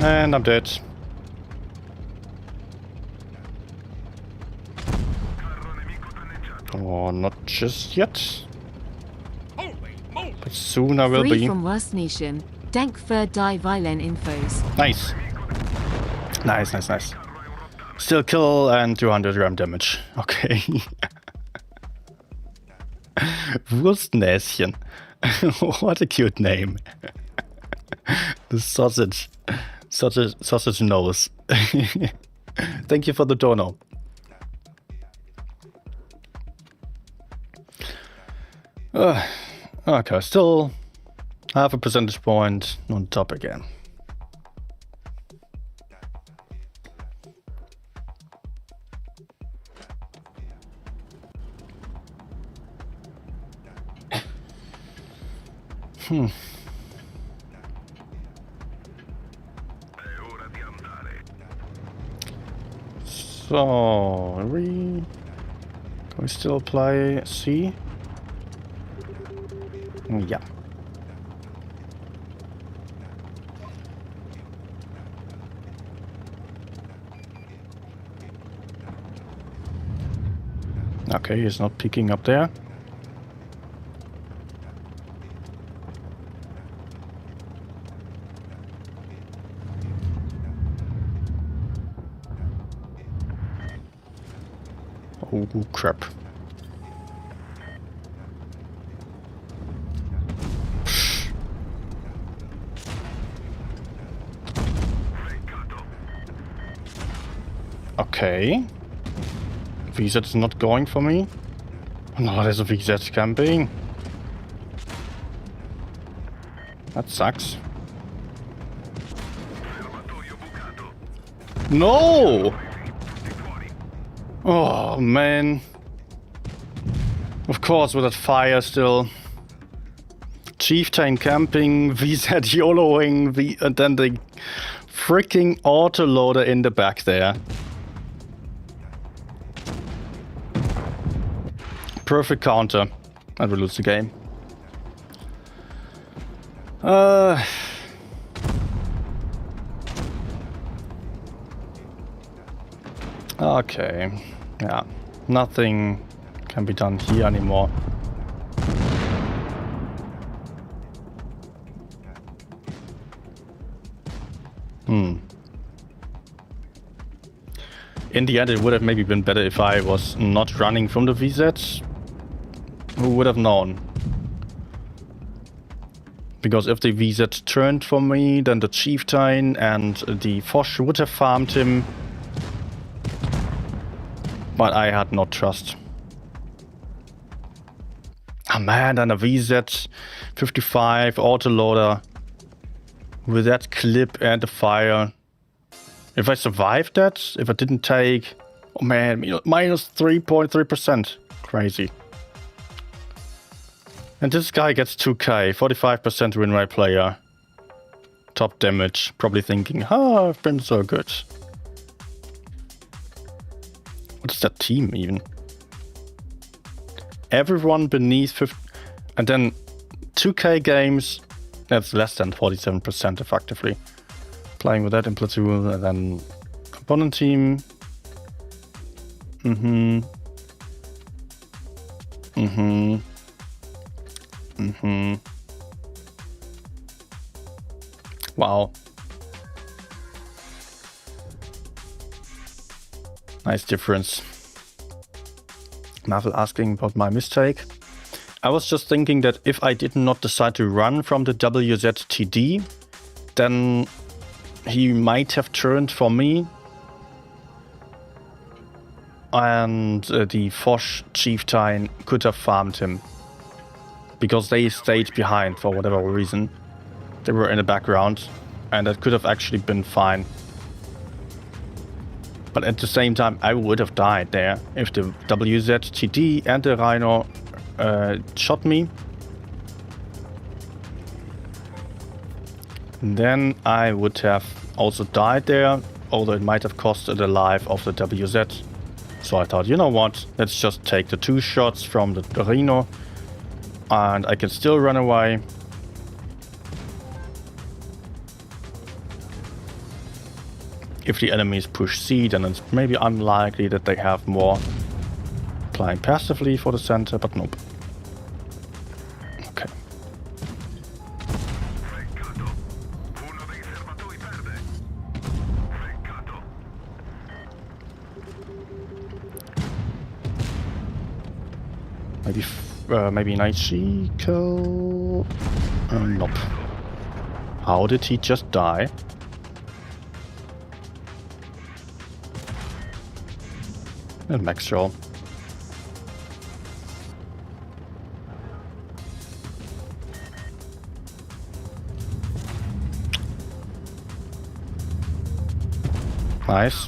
And I'm dead. Oh, not just yet. But soon I will Free be. from Rust Nation. Dank für die Violin infos. Nice. Nice, nice, nice. Still kill and 200 gram damage. Okay. Wurstnäschen. What a cute name. The sausage. Sausage nose. Thank you for the dono. Okay, still half a percentage point on top again. So, can we still play C? Yeah. Okay, he's not picking up there. Oh, crap. Okay. VZ is not going for me. No, there's a VZ camping. That sucks. No! Oh, man. Of course, with that fire still. Chieftain camping, VZ YOLOing, and then the freaking autoloader in the back there. Perfect counter. And we lose the game. Okay. Yeah. Nothing can be done here anymore. In the end, it would have maybe been better if I was not running from the VZ. Who would have known? Because if the VZ turned for me, then the Chieftain and the Foch would have farmed him. But I had no trust. Oh man, then a VZ 55 autoloader with that clip and the fire. If I survived that, if I didn't take... Oh man, minus 3.3%. Crazy. And this guy gets 2k, 45% win rate player. Top damage, probably thinking, oh, I've been so good. What is that team even? Everyone beneath 50... And then 2k games, that's less than 47% effectively. Playing with that in platoon, and then opponent team. Wow. Nice difference. Marvel asking about my mistake. I was just thinking that if I did not decide to run from the WZTD, then he might have turned for me. And the Foch Chieftain could have farmed him. Because they stayed behind for whatever reason. They were in the background. And that could have actually been fine. But at the same time, I would have died there if the WZTD and the Rhino shot me. Then I would have also died there, although it might have costed the life of the WZ. So I thought, you know what, let's just take the 2 shots from the Rhino and I can still run away. If the enemies push C, then it's maybe unlikely that they have more playing passively for the center, but nope. Okay. Maybe Naichiko? Nope. How did he just die? And max roll. Nice.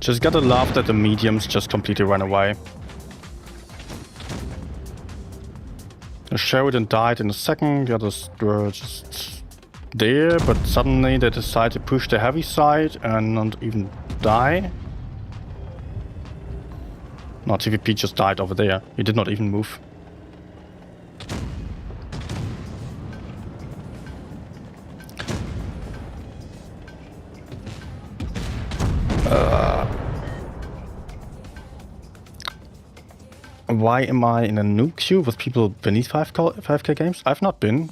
Just gotta love that the mediums just completely ran away. The Sheridan died in a second, the others were just there, but suddenly they decide to push the heavy side and not even die. No, TVP just died over there. He did not even move. Why am I in a noob queue with people beneath 5k games? I've not been.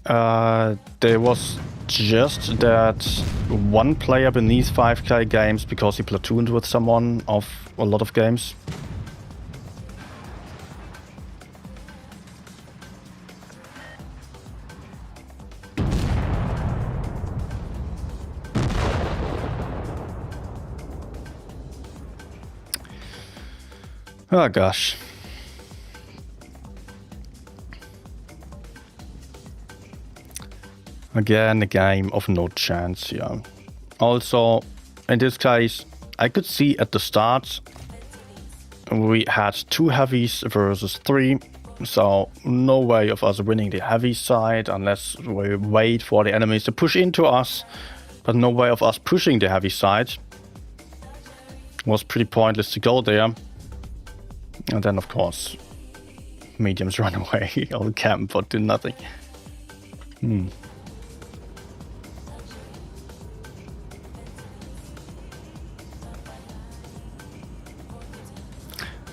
There was just that one player beneath 5k games because he platooned with someone of a lot of games. Oh gosh. Again, a game of no chance here. Also, in this case, I could see at the start we had 2 heavies versus 3, so no way of us winning the heavy side unless we wait for the enemies to push into us, but no way of us pushing the heavy side. It was pretty pointless to go there. And then, of course, mediums run away on camp but do nothing.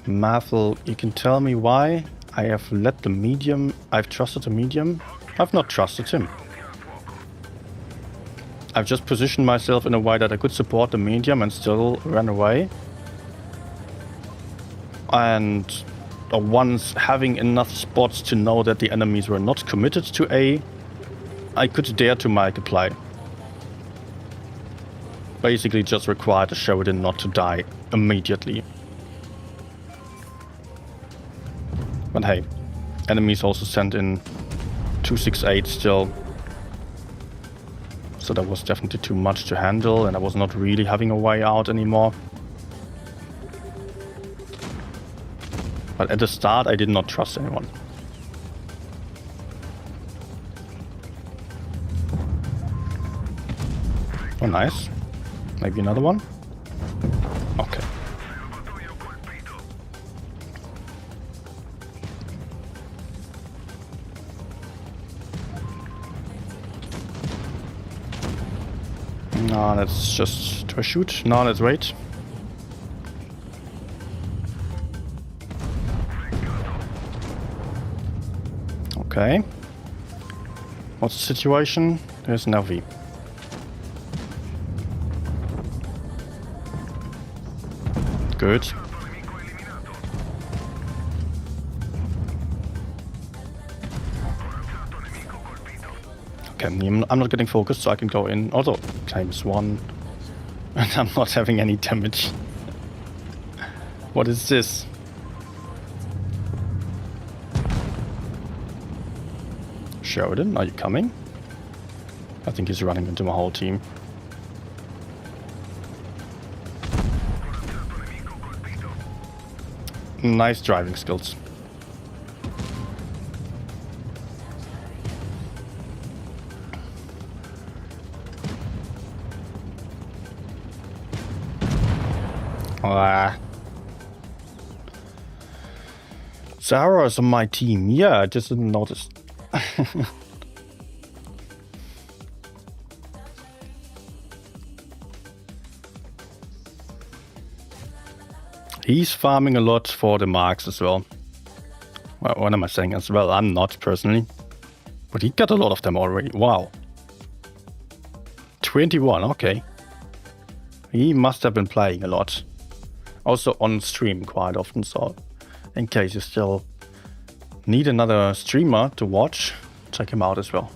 Mathel, you can tell me why I have let the medium... I've trusted the medium? I've not trusted him. I've just positioned myself in a way that I could support the medium and still run away. And once having enough spots to know that the enemies were not committed to A, I could dare to make a play. Basically just required the Sheridan not to die immediately. But hey, enemies also sent in 268 still. So that was definitely too much to handle and I was not really having a way out anymore. But at the start I did not trust anyone. Oh nice. Maybe another one? Okay. No, let's just try shoot. No, let's wait. Okay. What's the situation? There's an LV. Good. Okay, I'm not getting focused, so I can go in. Although, times 1. And I'm not having any damage. What is this? Sheridan, are you coming? I think he's running into my whole team. Nice driving skills. Zara is on my team. Yeah, I just didn't notice. He's farming a lot for the marks as well. Well, what am I saying as well? I'm not personally. But he got a lot of them already. Wow. 21, okay. He must have been playing a lot. Also on stream quite often, so in case you still need another streamer to watch, check him out as well.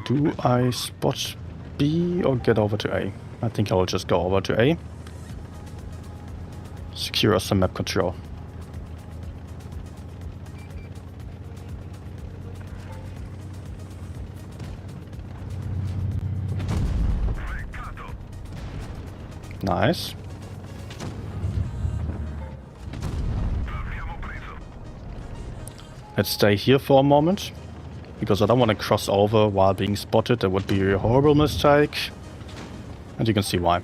Do I spot B or get over to A? I think I will just go over to A. Secure some map control. Nice. Let's stay here for a moment, because I don't want to cross over while being spotted. That would be a horrible mistake. And you can see why.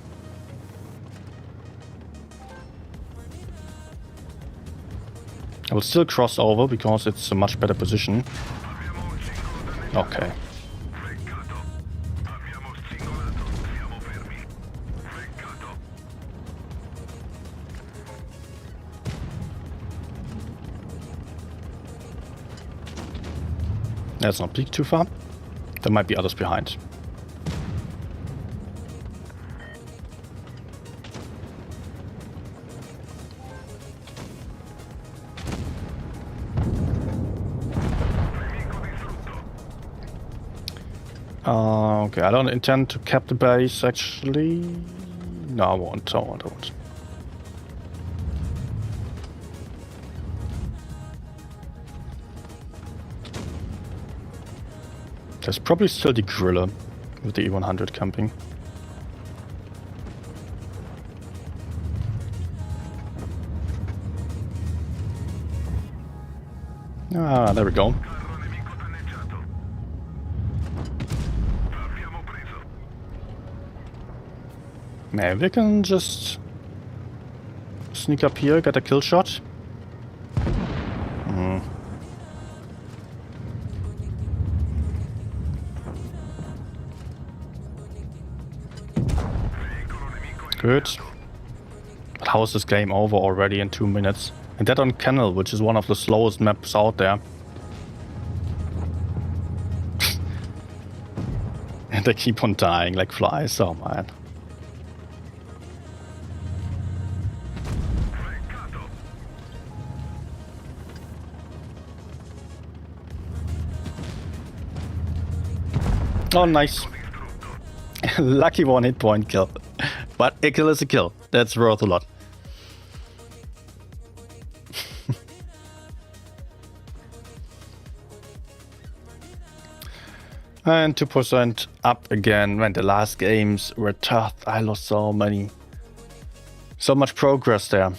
I will still cross over because it's a much better position. Okay. Let's not peek too far. There might be others behind. Okay, I don't intend to cap the base actually. No, I won't. I won't. There's probably still the gorilla with the E100 camping. Ah, there we go. Maybe we can just sneak up here, get a kill shot. Good. But how is this game over already in 2 minutes? And that on Kennel, which is one of the slowest maps out there. And they keep on dying like flies, oh man. Oh, nice. Lucky 1 hit point kill. But a kill is a kill. That's worth a lot. And 2% up again when the last games were tough. I lost so much progress there.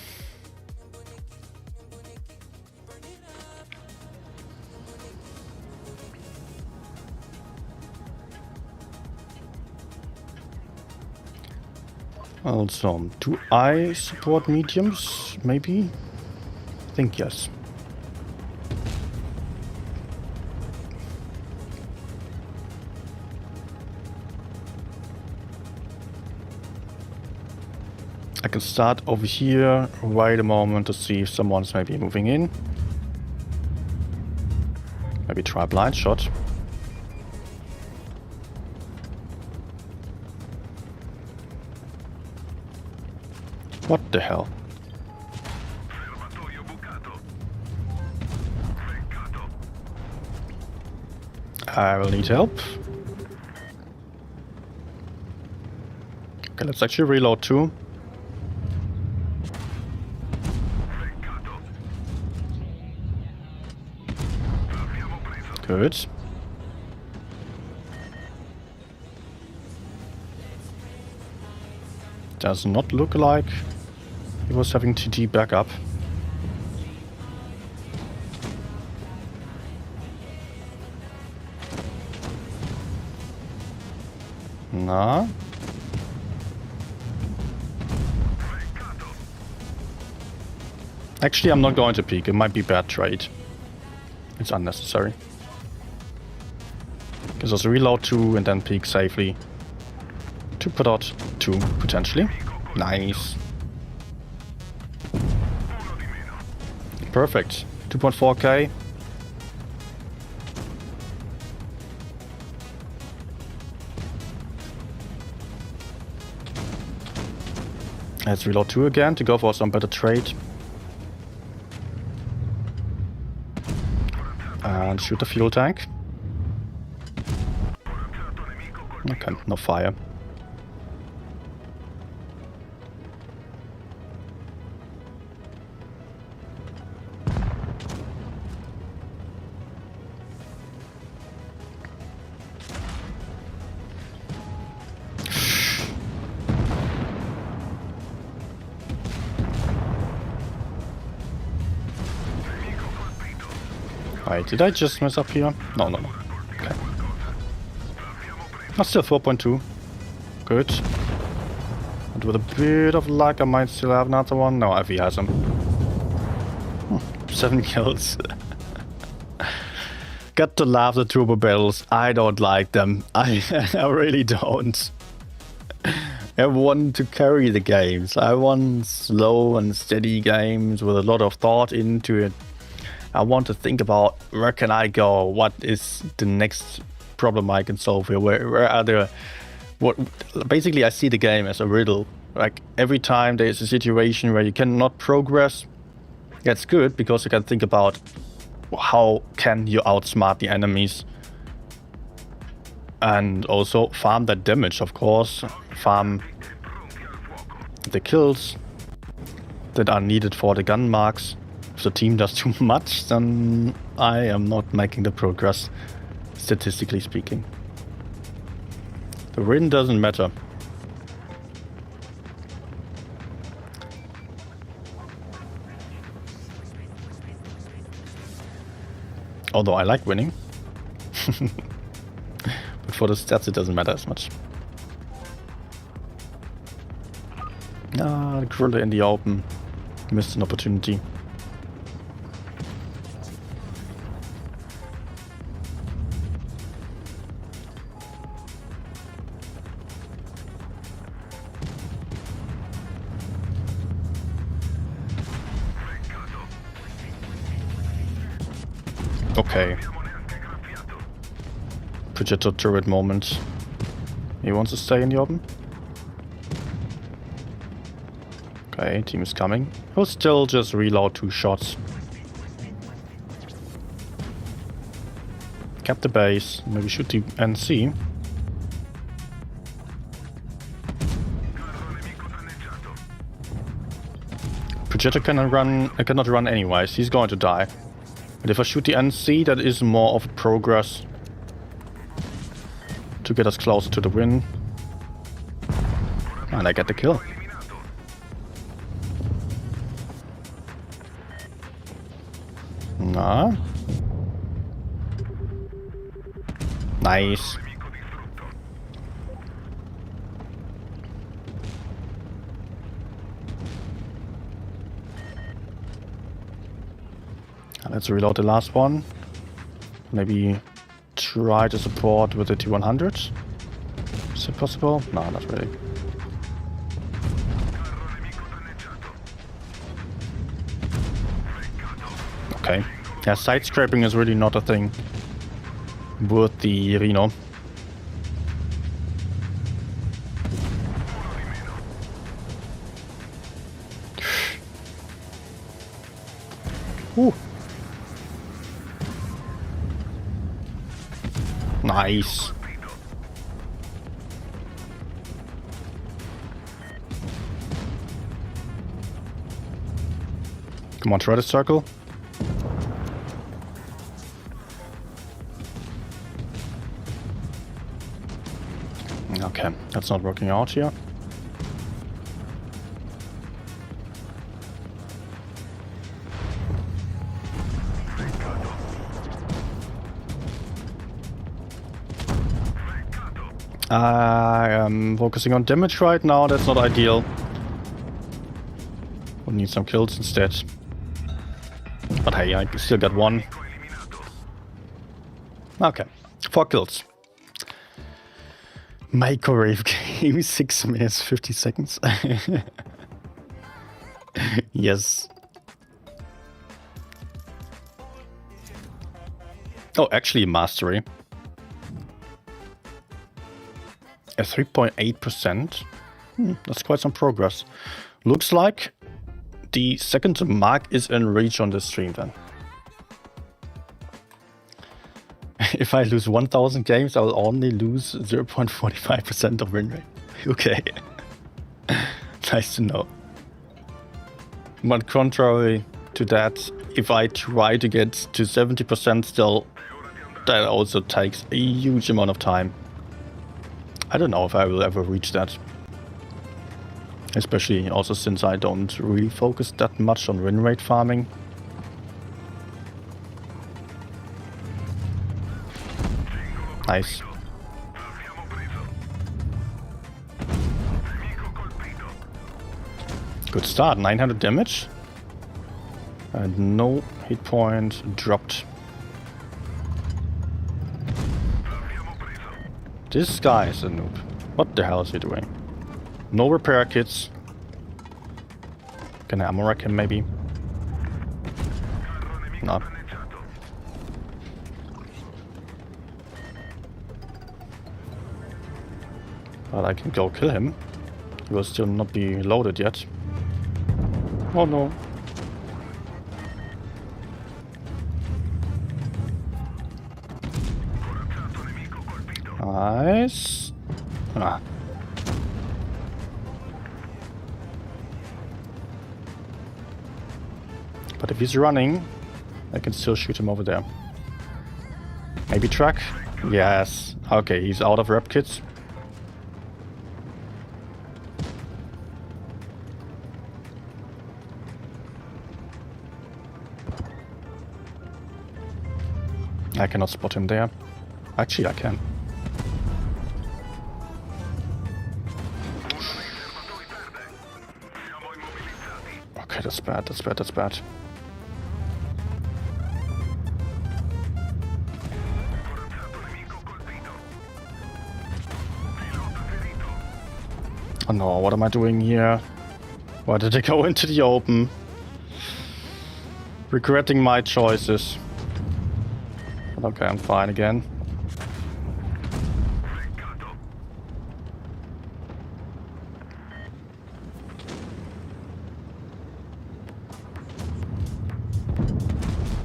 Also, do I support mediums? Maybe? I think yes. I can start over here, wait a moment to see if someone's maybe moving in. Maybe try blind shot. What the hell? I will need help. Okay, let's actually reload too. Good. Does not look like he was having TD backup. Nah. Actually, I'm not going to peek. It might be bad trade. It's unnecessary. Gives us a reload 2 and then peek safely. To put out 2, potentially. Nice. Perfect. 2.4k. Let's reload 2 again to go for some better trade. And shoot the fuel tank. Okay, no fire. Wait, did I just mess up here? No, no, no. Okay. That's still 4.2. Good. And with a bit of luck, I might still have another one. No, Effie has him. 7 kills. Got to love the turbo battles. I don't like them. I really don't. I want to carry the games. I want slow and steady games with a lot of thought into it. I want to think about where can I go? What is the next problem I can solve here? Where are there? What? Basically, I see the game as a riddle. Like every time there's a situation where you cannot progress, that's good because you can think about how can you outsmart the enemies. And also farm that damage, of course. Farm the kills that are needed for the gun marks. If the team does too much, then I am not making the progress, statistically speaking. The win doesn't matter. Although I like winning. But for the stats it doesn't matter as much. Ah, the gorilla in the open. Missed an opportunity. Okay. Projector turret moment. He wants to stay in the open. Okay, team is coming. He'll still just reload 2 shots. Cap the base. Maybe shoot the NC. Projector cannot run anyways. He's going to die. But if I shoot the NC, that is more of a progress to get us closer to the win. And I get the kill. Nah. Nice. Let's reload the last one. Maybe try to support with the T100. Is it possible? No, not really. Okay. Yeah, side scraping is really not a thing with the Rhino. Ooh. Nice. Come on, try to circle. Okay, that's not working out here. I am focusing on damage right now, that's not ideal. We'll need some kills instead. But hey, I still got 1. Okay, 4 kills. Microwave game, 6 minutes, 50 seconds. Yes. Oh, actually mastery. At 3.8%. That's quite some progress. Looks like the second mark is in reach on this stream then. If I lose 1000 games, I'll only lose 0.45% of win rate. Okay. Nice to know. But contrary to that, if I try to get to 70% still, that also takes a huge amount of time. I don't know if I will ever reach that. Especially also since I don't really focus that much on win rate farming. Nice. L'abbiamo preso. Nemico colpito. Good start. 900 damage. And no hit point dropped. L'abbiamo preso. This guy is a noob. What the hell is he doing? No repair kits. Can I ammo rack him maybe? Carro nemico No. danneggiato. But I can go kill him. He will still not be loaded yet. Oh no. Corazzato nemico colpito. Nice. Ah. But if he's running, I can still shoot him over there. Maybe track? Yes. Okay, he's out of rep kits. I cannot spot him there. Actually, I can. Serbatoio perde. Siamo immobilizzati. Okay, that's bad, that's bad, that's bad. Corazzato nemico colpito. Pilota ferito. Oh no, what am I doing here? Why did I go into the open? Regretting my choices. But okay, I'm fine again. Seccato.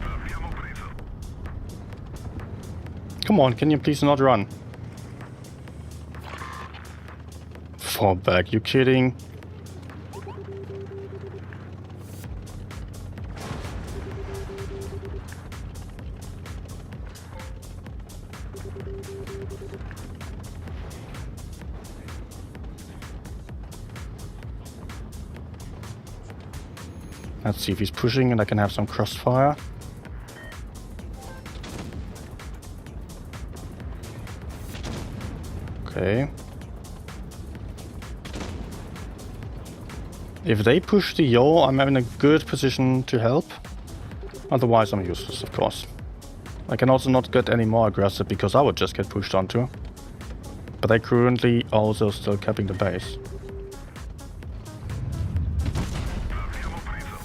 L'abbiamo preso. Come on, can you please not run? Fall back, you kidding? Let's see if he's pushing and I can have some crossfire. Okay. If they push the Yo, I'm in a good position to help. Otherwise, I'm useless, of course. I can also not get any more aggressive because I would just get pushed onto. But they currently also still capping the base. L'abbiamo preso.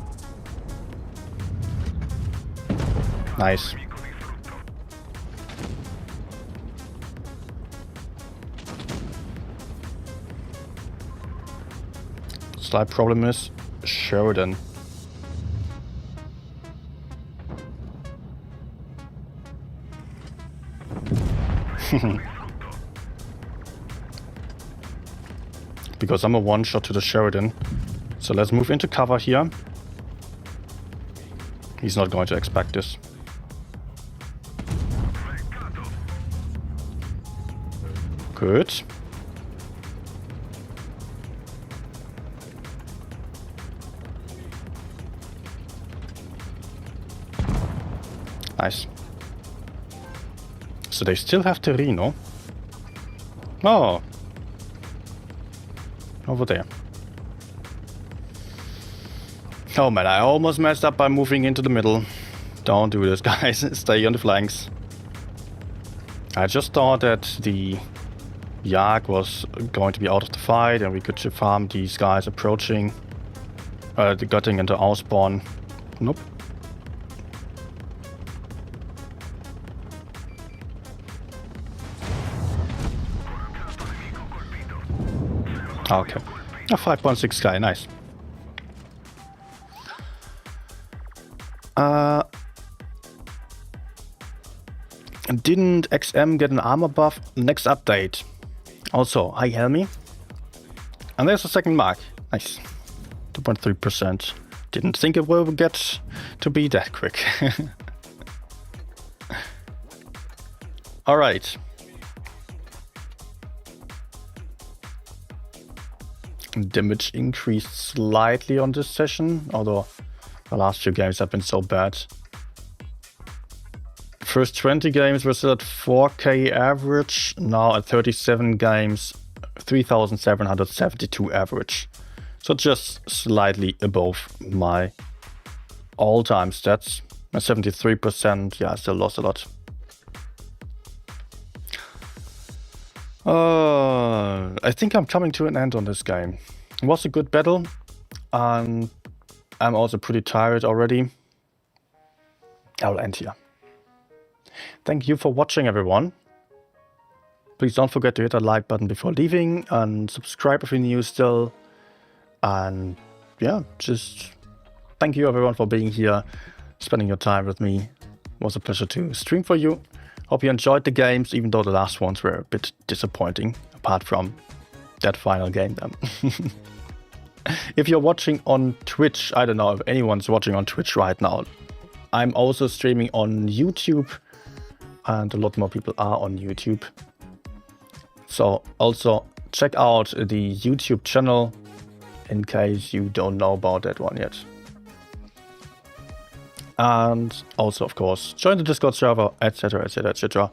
Nice. Nemico distrutto. Slight problem is Sheridan. Because I'm a one-shot to the Sheridan. So let's move into cover here. He's not going to expect this. Seccato. Good. Nice. So they still have the Rhino. Oh. Over there. Oh man, I almost messed up by moving into the middle. Don't do this, guys. Stay on the flanks. I just thought that the Yak was going to be out of the fight and we could farm these guys approaching. Getting into our spawn. Nope. Okay. A 5.6 guy, nice. Didn't XM get an armor buff? Next update. Also, hi Helmy. And there's a second mark. Nice. 2.3%. Didn't think it will get to be that quick. Alright. Damage increased slightly on this session, although the last few games have been so bad. First 20 games were still at 4K average. Now at 37 games, 3,772 average. So just slightly above my all-time stats. 73%, yeah, I still lost a lot. I think I'm coming to an end on this game. It was a good battle, and I'm also pretty tired already. I'll end here. Thank you for watching, everyone. Please don't forget to hit that like button before leaving, and subscribe if you're new still. And yeah, just thank you everyone for being here, spending your time with me. It was a pleasure to stream for you. Hope you enjoyed the games, even though the last ones were a bit disappointing, apart from that final game then. If you're watching on Twitch, I don't know if anyone's watching on Twitch right now. I'm also streaming on YouTube, and a lot more people are on YouTube. So also check out the YouTube channel in case you don't know about that one yet. And also, of course, join the Discord server, etc, etc, etc.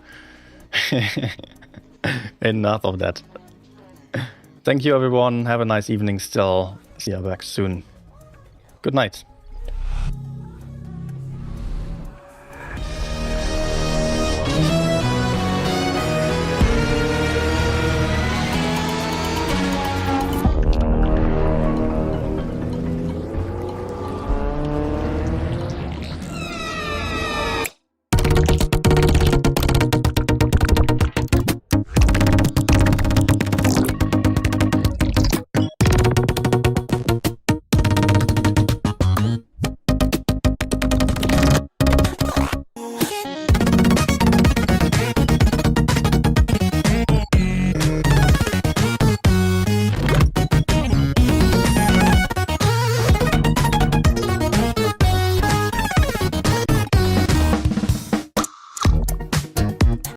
Enough of that. Thank you everyone, have a nice evening still. See you back soon. Good night.